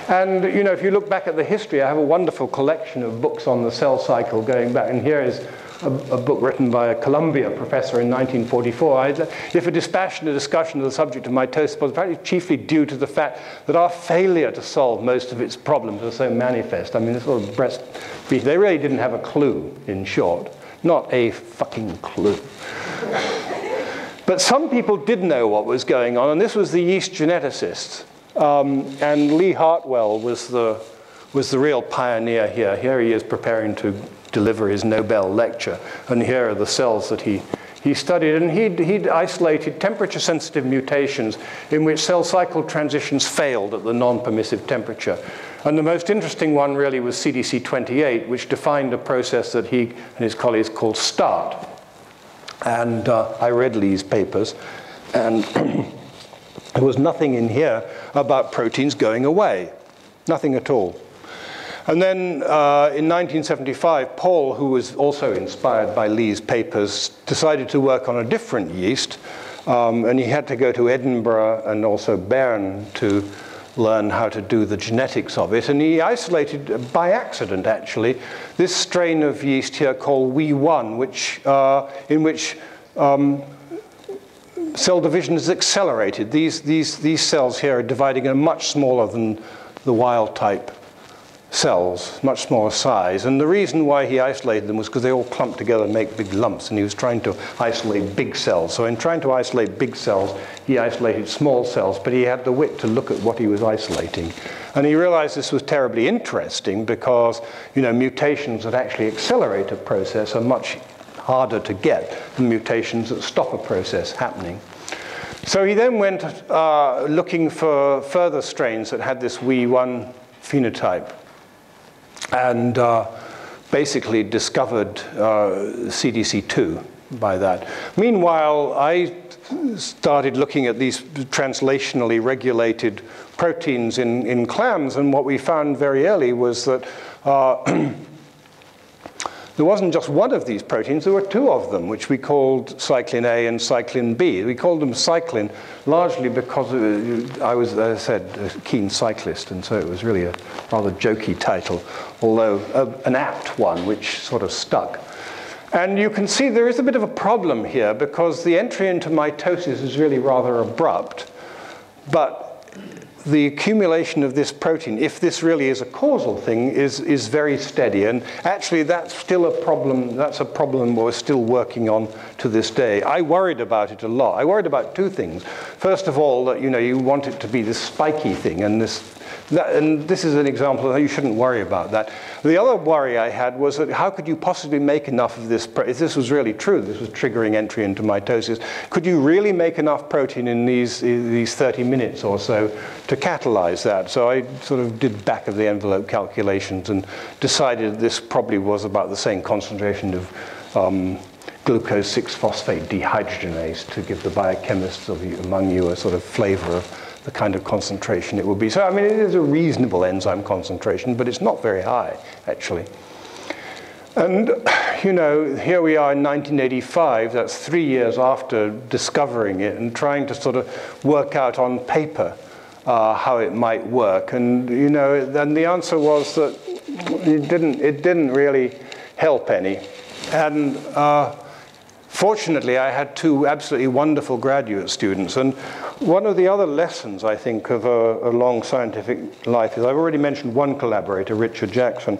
And, you know, if you look back at the history, I have a wonderful collection of books on the cell cycle going back. And here is a book written by a Columbia professor in 1944. If a dispassionate discussion of the subject of mitosis was apparently chiefly due to the fact that our failure to solve most of its problems are so manifest. I mean, this sort of breast beef, they really didn't have a clue, in short. Not a fucking clue. But some people did know what was going on, and this was the yeast geneticists. And Lee Hartwell was the real pioneer here. Here he is preparing to deliver his Nobel lecture. And here are the cells that he studied. And he'd isolated temperature-sensitive mutations in which cell cycle transitions failed at the non-permissive temperature. And the most interesting one really was CDC28, which defined a process that he and his colleagues called START. And I read Lee's papers, and there was nothing in here about proteins going away. Nothing at all. And then in 1975, Paul, who was also inspired by Lee's papers, decided to work on a different yeast. And he had to go to Edinburgh and also Bern to learn how to do the genetics of it. And he isolated, by accident actually, this strain of yeast here called WE1, in which cell division is accelerated. These cells here are dividing in much smaller than the wild type cells, much smaller size. And the reason why he isolated them was because they all clump together and make big lumps, and he was trying to isolate big cells. So in trying to isolate big cells, he isolated small cells, but he had the wit to look at what he was isolating. And he realized this was terribly interesting because, you know, mutations that actually accelerate a process are much harder to get than mutations that stop a process happening. So he then went looking for further strains that had this WE1 phenotype, and basically discovered CDC2 by that. Meanwhile, I started looking at these translationally regulated proteins in clams, and what we found very early was that there wasn't just one of these proteins, there were two of them, which we called cyclin A and cyclin B. We called them cyclin largely because I was, as I said, a keen cyclist, and so it was really a rather jokey title, although an apt one, which sort of stuck. And you can see there is a bit of a problem here because the entry into mitosis is really rather abrupt, but the accumulation of this protein, if this really is a causal thing, is very steady. And actually, that's still a problem. That's a problem we're still working on to this day. I worried about it a lot. I worried about two things. First of all, that you want it to be this spiky thing, and this is an example of how you shouldn't worry about that. The other worry I had was that how could you possibly make enough of this, if this was really true, this was triggering entry into mitosis, could you really make enough protein in these 30 minutes or so to catalyze that? So I sort of did back of the envelope calculations and decided this probably was about the same concentration of glucose 6-phosphate dehydrogenase, to give the biochemists among you a sort of flavor of the kind of concentration it would be. So, I mean, it is a reasonable enzyme concentration, but it's not very high, actually. And, here we are in 1985, that's 3 years after discovering it, and trying to sort of work out on paper how it might work. And, then the answer was that it didn't really help any. And fortunately, I had two absolutely wonderful graduate students. And one of the other lessons, I think, of a long scientific life is I've already mentioned one collaborator, Richard Jackson.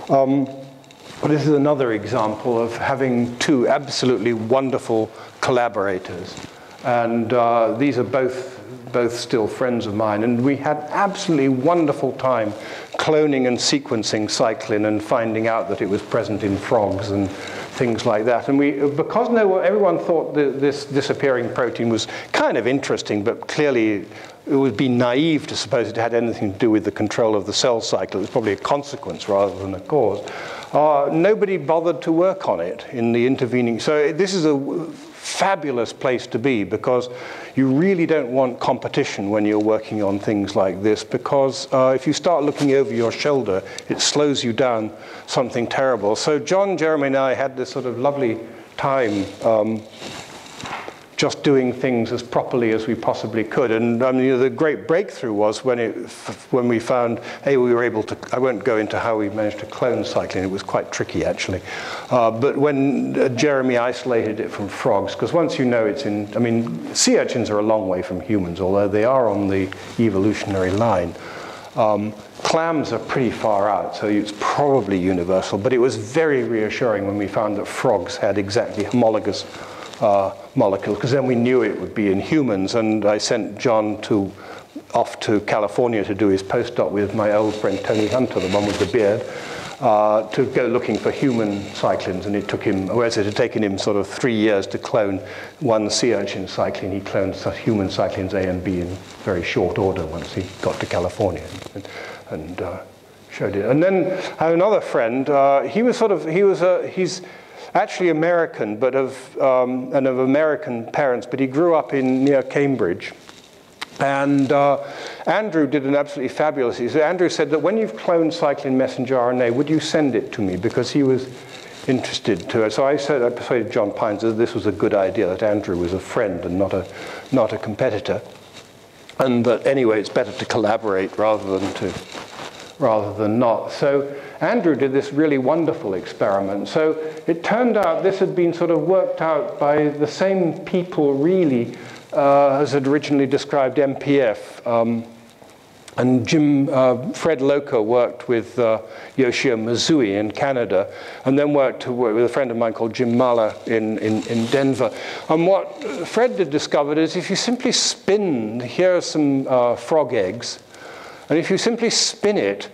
But this is another example of having two absolutely wonderful collaborators. And these are both both still friends of mine, and we had absolutely wonderful time cloning and sequencing cyclin and finding out that it was present in frogs and things like that. And because everyone thought that this disappearing protein was kind of interesting, but clearly it would be naive to suppose it had anything to do with the control of the cell cycle. It was probably a consequence rather than a cause. Nobody bothered to work on it in the intervening. So this is a fabulous place to be, because you really don't want competition when you're working on things like this, because if you start looking over your shoulder, it slows you down something terrible. So John, Jeremy, and I had this sort of lovely time just doing things as properly as we possibly could. And I mean, the great breakthrough was when we found, hey, we were able to, I won't go into how we managed to clone cyclin, it was quite tricky actually. But when Jeremy isolated it from frogs, because once you know it's in, I mean, sea urchins are a long way from humans, although they are on the evolutionary line. Clams are pretty far out, so it's probably universal, but it was very reassuring when we found that frogs had exactly homologous molecules, because then we knew it would be in humans. And I sent John off to California to do his postdoc with my old friend Tony Hunter, the one with the beard, to go looking for human cyclins. And it took him, whereas it had taken him sort of 3 years to clone one sea urchin cyclin, he cloned human cyclins A and B in very short order once he got to California and showed it. And then I have another friend. He's actually American, but of American parents, but he grew up near Cambridge. And Andrew did an absolutely fabulous thing. So Andrew said that when you've cloned cyclin messenger RNA, would you send it to me? Because he was interested to it. So I persuaded John Pines that this was a good idea, that Andrew was a friend and not a competitor. And that anyway, it's better to collaborate rather than not. So Andrew did this really wonderful experiment. So it turned out this had been sort of worked out by the same people, really, as had originally described MPF. And Fred Loca worked with Yoshio Mazui in Canada, and then worked with a friend of mine called Jim Mahler in Denver. And what Fred had discovered is if you simply spin, here are some frog eggs, and if you simply spin it,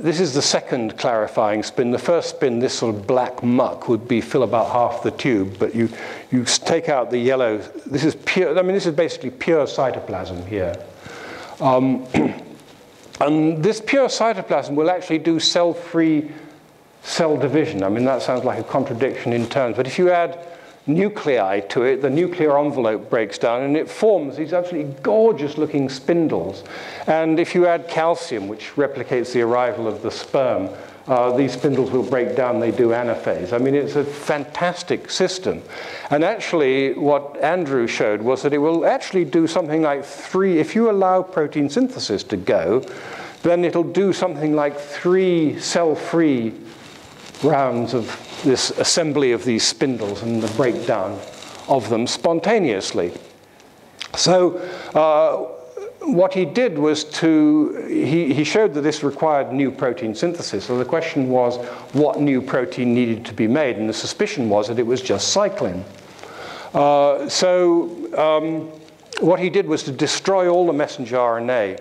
this is the second clarifying spin. The first spin, this sort of black muck, would fill about half the tube, but you take out the yellow. This is pure, I mean, this is basically pure cytoplasm here. And this pure cytoplasm will actually do cell-free cell division. I mean, that sounds like a contradiction in terms, but if you add nuclei to it, the nuclear envelope breaks down and it forms these absolutely gorgeous looking spindles. And if you add calcium, which replicates the arrival of the sperm, these spindles will break down, they do anaphase. I mean, it's a fantastic system. And actually, what Andrew showed was that it will actually do something like if you allow protein synthesis to go, then it'll do something like 3 cell-free rounds of this assembly of these spindles and the breakdown of them spontaneously. So what he did was he showed that this required new protein synthesis. So the question was what new protein needed to be made, and the suspicion was that it was just cyclin. What he did was to destroy all the messenger RNA,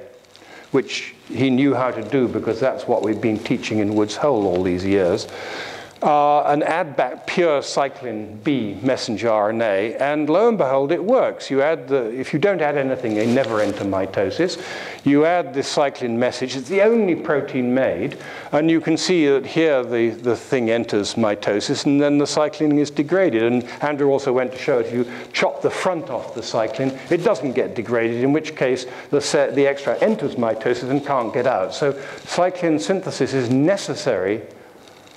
which he knew how to do because that's what we've been teaching in Woods Hole all these years. And add back pure cyclin B messenger RNA, and lo and behold, it works. If you don't add anything, they never enter mitosis. You add this cyclin message, it's the only protein made, and you can see that here the thing enters mitosis, and then the cyclin is degraded. And Andrew also went to show if you chop the front off the cyclin, it doesn't get degraded, in which case the extract enters mitosis and can't get out. So cyclin synthesis is necessary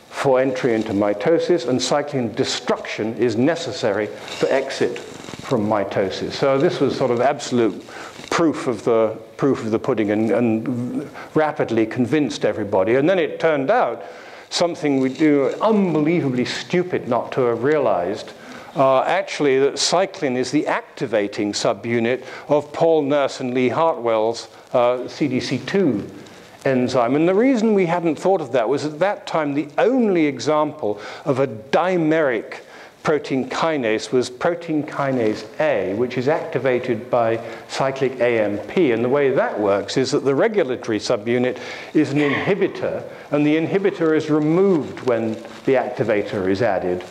for entry into mitosis, and cyclin destruction is necessary for exit from mitosis. So this was sort of absolute proof of the pudding, and rapidly convinced everybody. And then it turned out something we do unbelievably stupid not to have realized. Actually, that cyclin is the activating subunit of Paul Nurse and Lee Hartwell's CDC2 enzyme. And the reason we hadn't thought of that was at that time the only example of a dimeric protein kinase was protein kinase A, which is activated by cyclic AMP. And the way that works is that the regulatory subunit is an inhibitor, and the inhibitor is removed when the activator is added.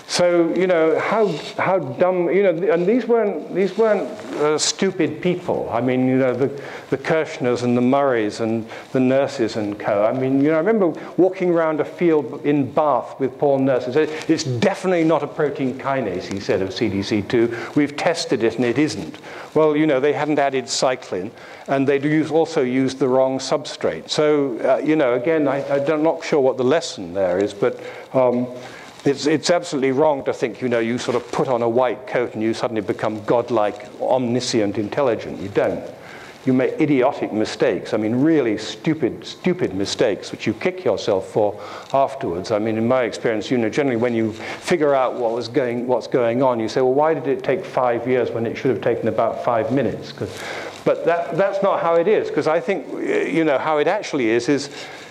So, you know, how dumb, you know, and these weren't stupid people. I mean, you know, the Kirschners and the Murrays and the nurses and co. I mean, you know, I remember walking around a field in Bath with Paul Nurse and said, it's definitely not a protein kinase, he said, of CDC2. We've tested it and it isn't. Well, you know, they hadn't added cyclin, and they'd also used the wrong substrate. So, you know, again, I'm not sure what the lesson there is, but it's absolutely wrong to think, you know, you sort of put on a white coat and you suddenly become godlike, omniscient, intelligent. You don't. You make idiotic mistakes. I mean, really stupid mistakes, which you kick yourself for afterwards. I mean, in my experience, you know, generally when you figure out what's going on, you say, well, why did it take 5 years when it should have taken about 5 minutes? But that's not how it is, because I think, you know, how it actually is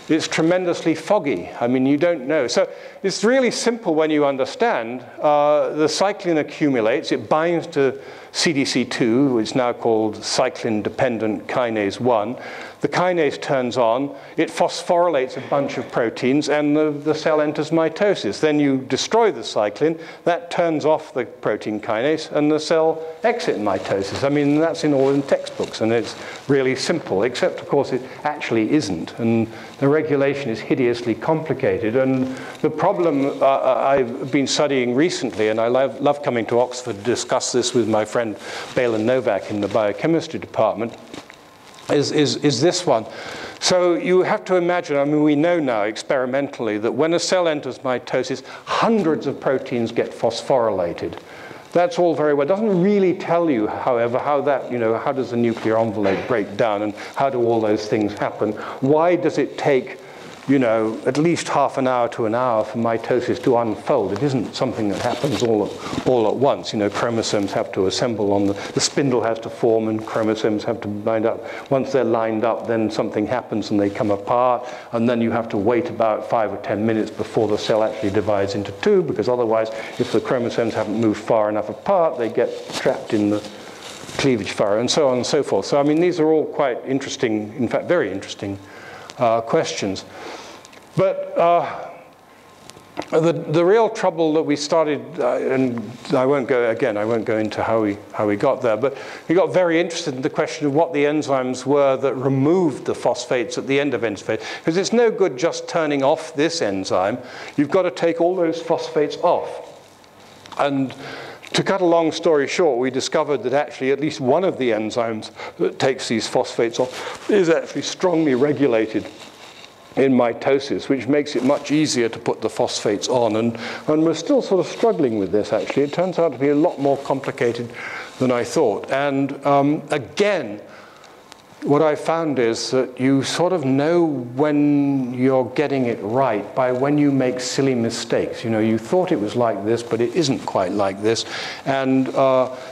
it's tremendously foggy. I mean, you don't know. So it's really simple when you understand. The cyclin accumulates. It binds to CDC2, which is now called cyclin-dependent kinase 1. The kinase turns on. It phosphorylates a bunch of proteins, and the cell enters mitosis. Then you destroy the cyclin. That turns off the protein kinase, and the cell exits mitosis. I mean, that's in all in textbooks, and it's really simple, except, of course, it actually isn't. And the regulation is hideously complicated. And the problem I've been studying recently, and I love coming to Oxford to discuss this with my friend Balin Novak in the biochemistry department, is this one. So you have to imagine, I mean, we know now experimentally that when a cell enters mitosis, hundreds of proteins get phosphorylated. That's all very well. It doesn't really tell you, however, how that, you know, how does the nuclear envelope break down and how do all those things happen? Why does it take, you know, at least half an hour to an hour for mitosis to unfold? It isn't something that happens all at once. You know, chromosomes have to assemble on the spindle has to form and chromosomes have to bind up. Once they're lined up, then something happens and they come apart, and then you have to wait about 5 or 10 minutes before the cell actually divides into two, because otherwise, if the chromosomes haven't moved far enough apart, they get trapped in the cleavage furrow, and so on and so forth. So, I mean, these are all quite interesting, in fact, very interesting questions. But the real trouble that we started, and I won't go into how we got there, but we got very interested in the question of what the enzymes were that removed the phosphates at the end of enzymes. Because it's no good just turning off this enzyme. You've got to take all those phosphates off. And to cut a long story short, we discovered that actually at least one of the enzymes that takes these phosphates off is actually strongly regulated in mitosis, which makes it much easier to put the phosphates on. And we're still sort of struggling with this, actually. It turns out to be a lot more complicated than I thought. And again, what I found is that you sort of know when you're getting it right by when you make silly mistakes. You know, you thought it was like this, but it isn't quite like this. And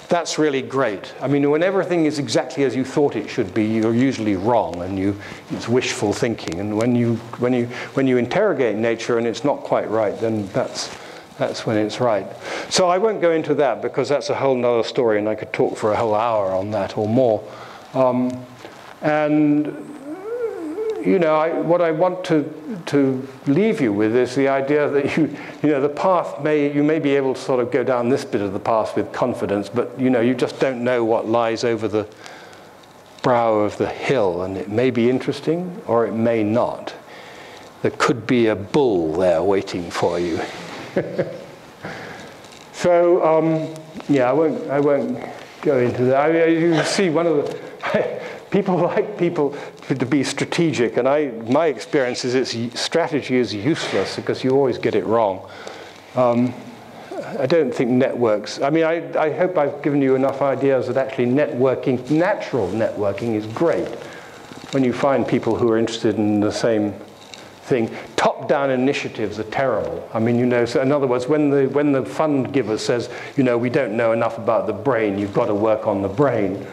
that's really great. I mean, when everything is exactly as you thought it should be, you're usually wrong, and it's wishful thinking. And when you interrogate nature and it's not quite right, then that's when it's right. So I won't go into that, because that's a whole nother story, and I could talk for a whole hour on that or more. And, you know, what I want to leave you with is the idea that you know, the path you may be able to sort of go down this bit of the path with confidence, but, you know, you just don't know what lies over the brow of the hill, and it may be interesting or it may not. There could be a bull there waiting for you. So, yeah, I won't go into that. I mean, you see, one of the people like people to be strategic, and my experience is strategy is useless because you always get it wrong. I don't think networks, I mean, I hope I've given you enough ideas that actually networking, natural networking is great when you find people who are interested in the same thing. Top-down initiatives are terrible. I mean, you know, so in other words, when the fund giver says, you know, we don't know enough about the brain, you've got to work on the brain,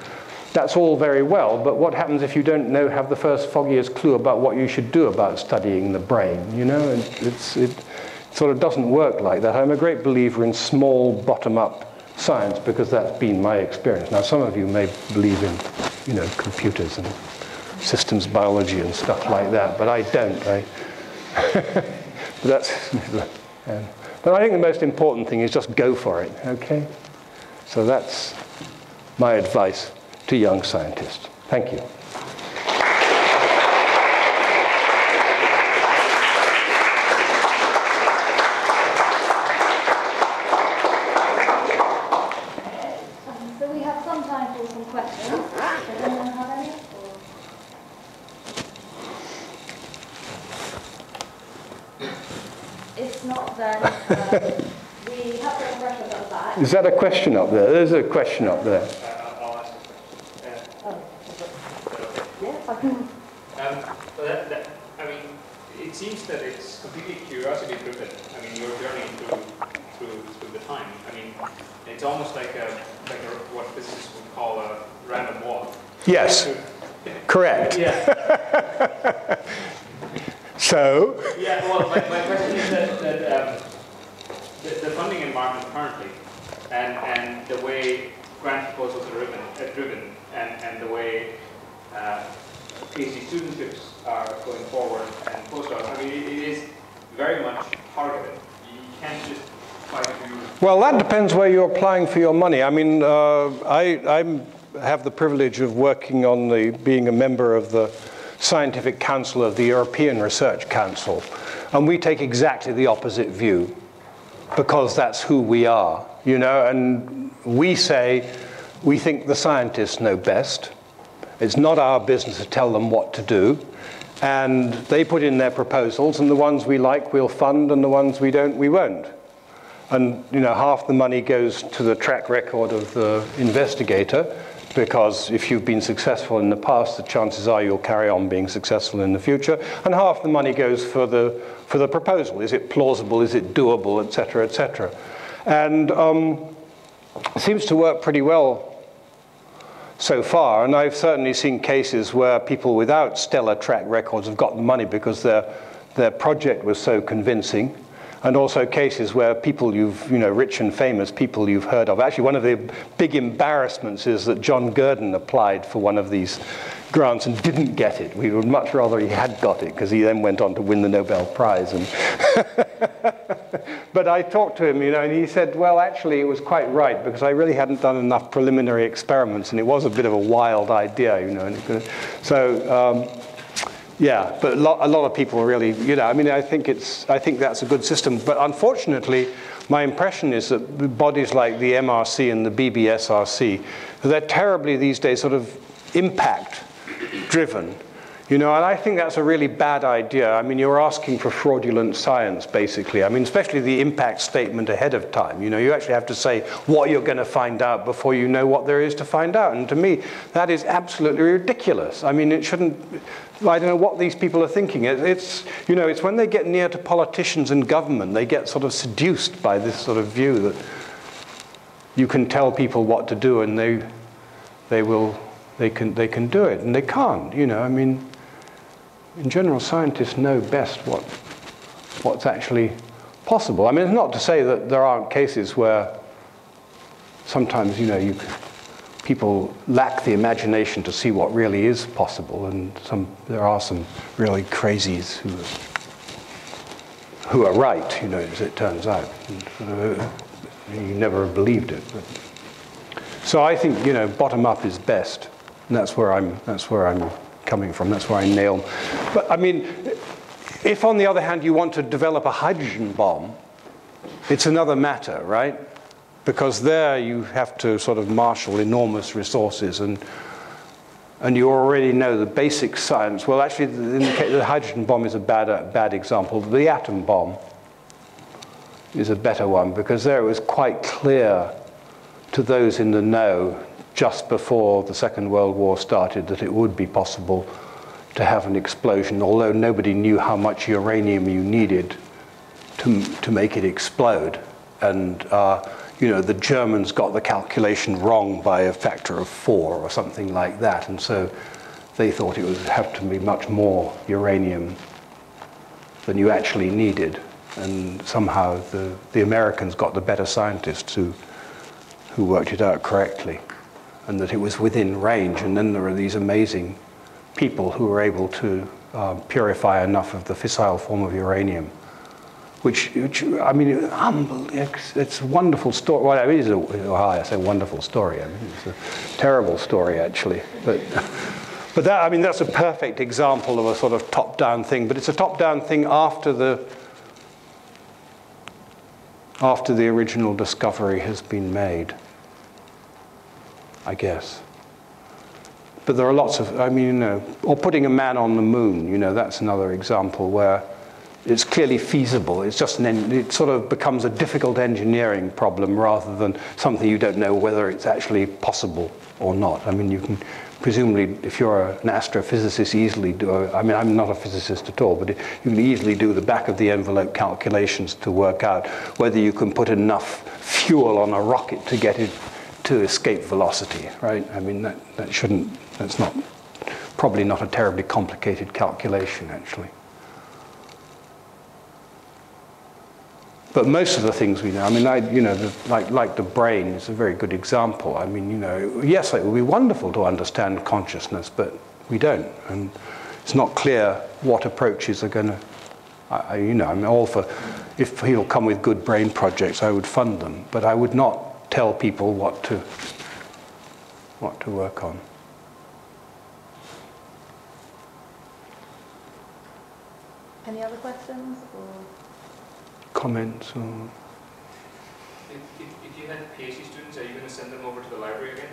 that's all very well, but what happens if you don't have the first foggiest clue about what you should do about studying the brain, you know? sort of doesn't work like that. I'm a great believer in small bottom-up science because that's been my experience. Now, some of you may believe in, you know, computers and systems biology and stuff like that, but I don't. But I think the most important thing is just go for it, okay? So that's my advice to young scientists. Thank you. So we have some time for some questions. Does anyone have any? If not, then we have some questions at the back. Is that a question up there? There's a question up there. I'll ask a question. Yes, I can. I mean, it seems that it's completely curiosity driven. I mean, your journey through the time. I mean, it's almost like what physicists would call a random walk. Yes, correct. Yeah. So? Yeah, well, my question is that the funding environment currently and the way grant proposals are driven and the way PhD studentships are going forward and postdocs, I mean, it is very much targeted. You can't just try to do... Well, that depends where you're applying for your money. I mean, I have the privilege of working on being a member of the Scientific Council of the European Research Council, and we take exactly the opposite view because that's who we are, you know, and we say we think the scientists know best. It's not our business to tell them what to do, and they put in their proposals, and the ones we like we'll fund, and the ones we don't we won't. And you know, half the money goes to the track record of the investigator, because if you've been successful in the past, the chances are you'll carry on being successful in the future. And half the money goes for the proposal. Is it plausible? Is it doable? Et cetera, et cetera. And it seems to work pretty well so far. And I've certainly seen cases where people without stellar track records have gotten money because their project was so convincing. And also cases where people rich and famous people you've heard of. Actually, one of the big embarrassments is that John Gurdon applied for one of these grants and didn't get it. We would much rather he had got it, because he then went on to win the Nobel Prize. And but I talked to him, you know, and he said, well, actually, it was quite right, because I really hadn't done enough preliminary experiments, and it was a bit of a wild idea, you know. Yeah, but a lot of people really, you know, I mean, I think that's a good system. But unfortunately, my impression is that bodies like the MRC and the BBSRC, they're terribly these days sort of impact-driven. You know, and I think that's a really bad idea. I mean, you're asking for fraudulent science, basically. I mean, especially the impact statement ahead of time. You know, you actually have to say what you're going to find out before you know what there is to find out. And to me, that is absolutely ridiculous. I mean, it shouldn't... I don't know what these people are thinking. It's you know, it's when they get near to politicians and government, they get sort of seduced by this sort of view that you can tell people what to do and they can do it, and they can't. You know, I mean, in general, scientists know best what's actually possible. I mean, it's not to say that there aren't cases where sometimes, you know, people lack the imagination to see what really is possible, and there are some really crazies who are right, you know, as it turns out. And, you never believed it. But. So I think, you know, bottom up is best, and that's where I'm coming from. That's where I nail. But I mean, if on the other hand you want to develop a hydrogen bomb, it's another matter, right? Because there you have to sort of marshal enormous resources, and you already know the basic science. Well, actually, in the case, the hydrogen bomb is a bad example. The atom bomb is a better one, because there it was quite clear to those in the know just before the Second World War started that it would be possible to have an explosion, although nobody knew how much uranium you needed to make it explode. And you know, the Germans got the calculation wrong by a factor of 4 or something like that, and so they thought it would have to be much more uranium than you actually needed. And somehow the Americans got the better scientists who worked it out correctly, and that it was within range. And then there are these amazing people who were able to purify enough of the fissile form of uranium, which I mean, it's a wonderful story. Well, it is I say wonderful story. I mean, it's a terrible story, actually. But that, I mean, that's a perfect example of a sort of top-down thing. But it's a top-down thing after the original discovery has been made, I guess. But there are lots of, I mean, you know, or putting a man on the moon, you know, that's another example where it's clearly feasible. It's just it sort of becomes a difficult engineering problem rather than something you don't know whether it's actually possible or not. I mean, you can presumably, if you're an astrophysicist, easily do, I mean, I'm not a physicist at all, but you can easily do the back of the envelope calculations to work out whether you can put enough fuel on a rocket to get it to escape velocity, right? I mean, that's probably not a terribly complicated calculation, actually. But most of the things we know, I mean, you know, like the brain is a very good example. I mean, you know, yes, it would be wonderful to understand consciousness, but we don't. And it's not clear what approaches are going to, you know, I'm all for, if people come with good brain projects, I would fund them. But I would not tell people what to work on. Any other questions? Or? Comments? Or? If you had PhD students, are you going to send them over to the library again?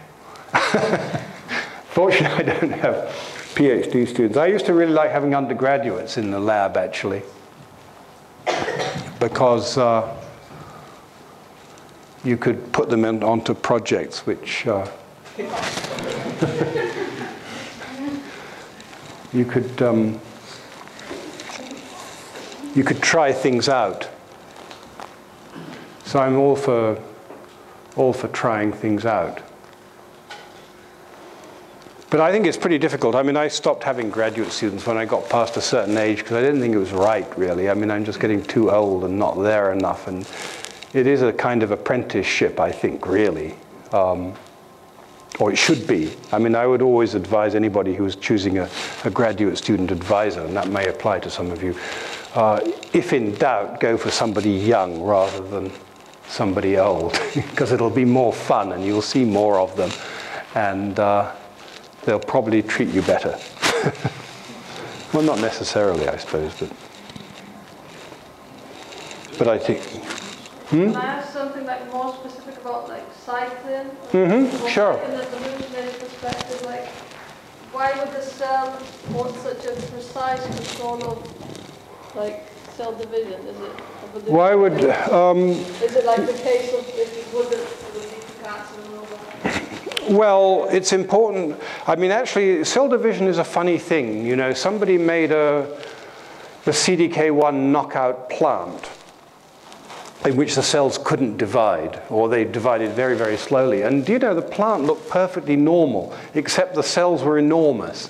Fortunately, I don't have PhD students. I used to really like having undergraduates in the lab, actually, because you could put them onto projects which you could try things out. So I'm all for trying things out. But I think it's pretty difficult. I mean, I stopped having graduate students when I got past a certain age because I didn't think it was right, really. I mean, I'm just getting too old and not there enough. And it is a kind of apprenticeship, I think, really. Or it should be. I mean, I would always advise anybody who is choosing a graduate student advisor, and that may apply to some of you, if in doubt, go for somebody young rather than somebody old, because it'll be more fun and you'll see more of them, and they'll probably treat you better. Well, not necessarily, I suppose, but I think. Can I ask something like more specific about like cyclin? Sure. In the evolutionary perspective, like why would the cell want such a precise control of like cell division? Is it? Why would? Is it like the case of if it wouldn't, it would lead to cancer and all that? Well, it's important. I mean, actually, cell division is a funny thing. You know, somebody made the CDK1 knockout plant in which the cells couldn't divide, or they divided very, very slowly. And you know, the plant looked perfectly normal, except the cells were enormous.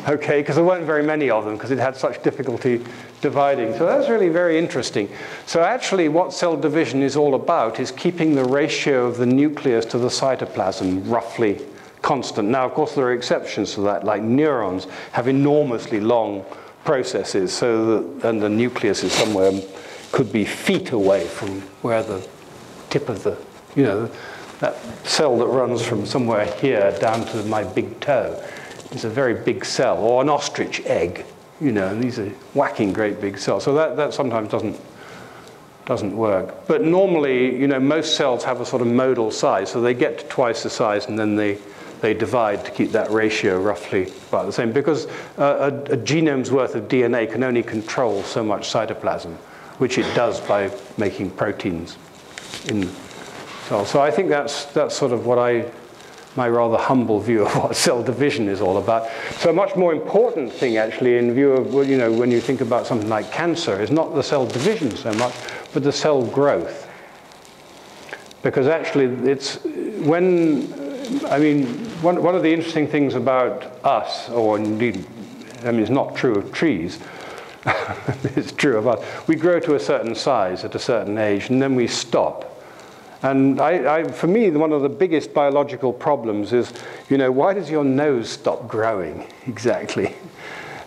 Okay, because there weren't very many of them, because it had such difficulty dividing. So that's really very interesting. So actually, what cell division is all about is keeping the ratio of the nucleus to the cytoplasm roughly constant. Now, of course, there are exceptions to that, like neurons have enormously long processes, so and the nucleus is somewhere, could be feet away from where the tip of the, you know, that cell that runs from somewhere here down to my big toe is a very big cell, or an ostrich egg, you know, and these are whacking great big cells. So that sometimes doesn't work. But normally, you know, most cells have a sort of modal size, so they get to twice the size and then they divide to keep that ratio roughly about the same, because a genome's worth of DNA can only control so much cytoplasm, which it does by making proteins in the cell. So I think that's sort of what my rather humble view of what cell division is all about. So a much more important thing, actually, in view of, you know, when you think about something like cancer, is not the cell division so much, but the cell growth. Because actually, it's when, I mean, one of the interesting things about us, or indeed, I mean, it's not true of trees, It's true of us. We grow to a certain size at a certain age, and then we stop. And for me, one of the biggest biological problems is, why does your nose stop growing exactly?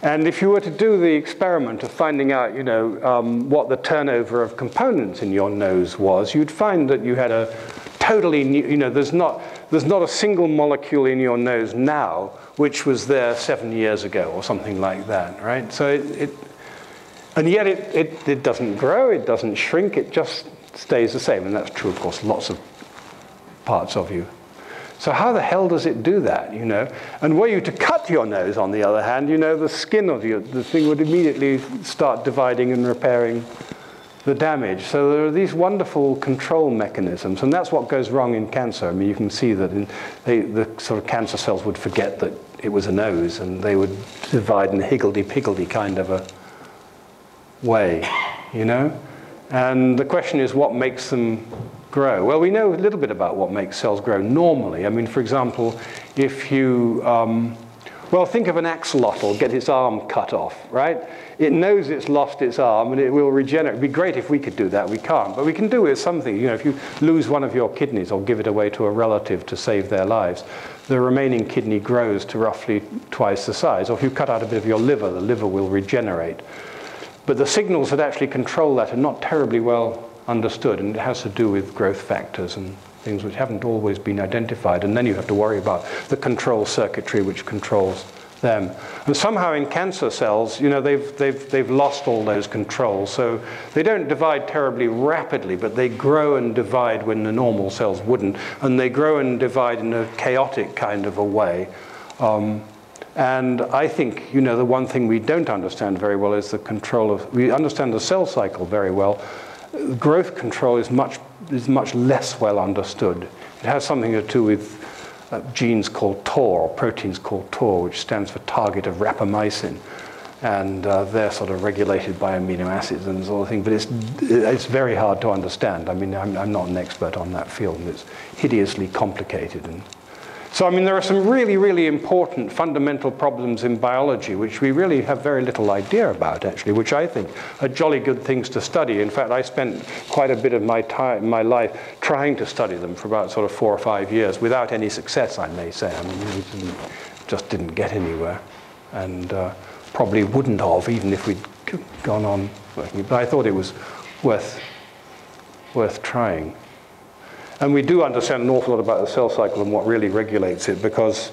And if you were to do the experiment of finding out, what the turnover of components in your nose was, you'd find that you had a totally new, there's not a single molecule in your nose now which was there 7 years ago or something like that, right? So and yet it doesn't grow, it doesn't shrink, it just stays the same. And that's true, of course, lots of parts of you. So how the hell does it do that, And were you to cut your nose, on the other hand, the skin of the thing would immediately start dividing and repairing the damage. So there are these wonderful control mechanisms, and that's what goes wrong in cancer. I mean, you can see that the sort of cancer cells would forget that it was a nose, and they would divide in a higgledy-piggledy kind of a way, And the question is, what makes them grow? Well, we know a little bit about what makes cells grow normally. I mean, for example, if you, think of an axolotl get its arm cut off, right? It knows it's lost its arm and it will regenerate. It'd be great if we could do that. We can't. But we can do it with something. If you lose one of your kidneys or give it away to a relative to save their lives, the remaining kidney grows to roughly twice the size. Or if you cut out a bit of your liver, the liver will regenerate. But the signals that actually control that are not terribly well understood, and it has to do with growth factors and things which haven't always been identified, and then you have to worry about the control circuitry which controls them. And somehow in cancer cells, they've lost all those controls, so they don't divide terribly rapidly, but they grow and divide when the normal cells wouldn't, and they grow and divide in a chaotic kind of a way. And I think, the one thing we don't understand very well is the control of, we understand the cell cycle very well. Growth control is much less well understood. It has something to do with genes called TOR, or proteins called TOR, which stands for target of rapamycin. And they're sort of regulated by amino acids and sort of thing, but it's very hard to understand. I mean, I'm not an expert on that field, and it's hideously complicated. And so, I mean, there are some really, really important fundamental problems in biology which we really have very little idea about, actually, which I think are jolly good things to study. In fact, I spent quite a bit of my life trying to study them for about sort of 4 or 5 years, without any success, I may say. I mean, we just didn't get anywhere, and probably wouldn't have, even if we'd gone on working. But I thought it was worth trying. And we do understand an awful lot about the cell cycle and what really regulates it, because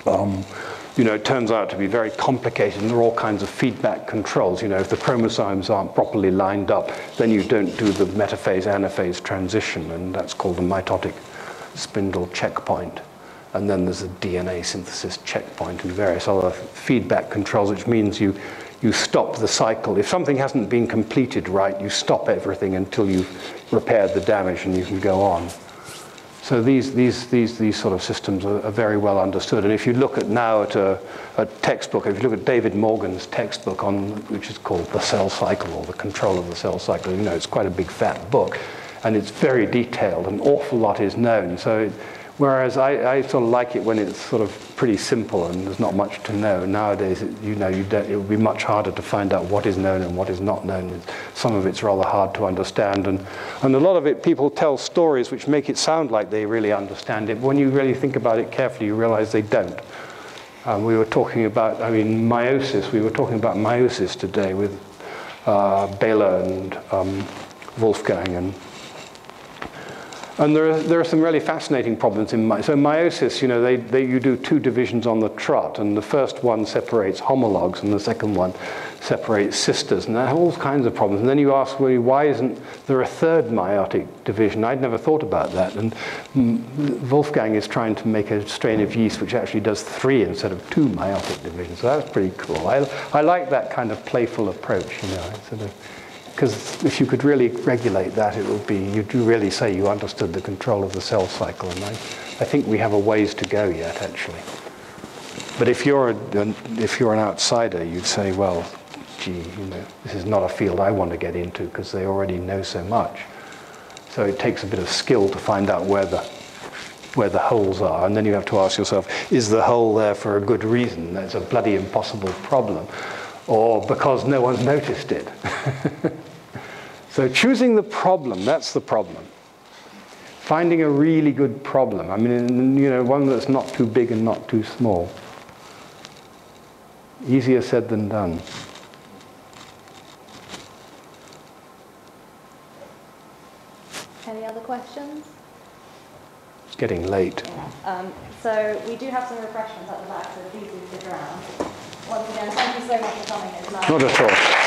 it turns out to be very complicated, and there are all kinds of feedback controls. If the chromosomes aren't properly lined up, then you don't do the metaphase-anaphase transition, and that's called the mitotic spindle checkpoint. And then there's a DNA synthesis checkpoint and various other feedback controls, which means you stop the cycle. If something hasn't been completed right, you stop everything until you've repaired the damage and you can go on. So these sort of systems are very well understood. And if you look at now at a textbook, if you look at David Morgan's textbook which is called The Cell Cycle, or The Control of the Cell Cycle, it's quite a big fat book, and it's very detailed. An awful lot is known. So whereas I sort of like it when it's sort of pretty simple and there's not much to know. Nowadays, it would be much harder to find out what is known and what is not known. Some of it's rather hard to understand. And a lot of it, people tell stories which make it sound like they really understand it. But when you really think about it carefully, you realize they don't. We were talking about, meiosis. We were talking about meiosis today with Bela and Wolfgang. And there are some really fascinating problems in meiosis. So meiosis, you do 2 divisions on the trot, and the first one separates homologs, and the second one separates sisters, and there are all kinds of problems. And then you ask, well, why isn't there a 3rd meiotic division? I'd never thought about that. And Wolfgang is trying to make a strain of yeast which actually does 3 instead of 2 meiotic divisions. So that's pretty cool. I like that kind of playful approach, because if you could really regulate that, you'd really say you understood the control of the cell cycle. And I think we have a ways to go yet, actually. But if you're an outsider, you'd say, well, gee, this is not a field I want to get into, because they already know so much. So it takes a bit of skill to find out where the holes are, and then you have to ask yourself, is the hole there for a good reason? That's a bloody impossible problem. or because no one's noticed it. So choosing the problem, that's the problem. Finding a really good problem. I mean, you know, one that's not too big and not too small. Easier said than done. Any other questions? It's getting late. So we do have some refreshments at the back, so please do stick around. Once again, thank you so much for coming. It's nice. Not at all.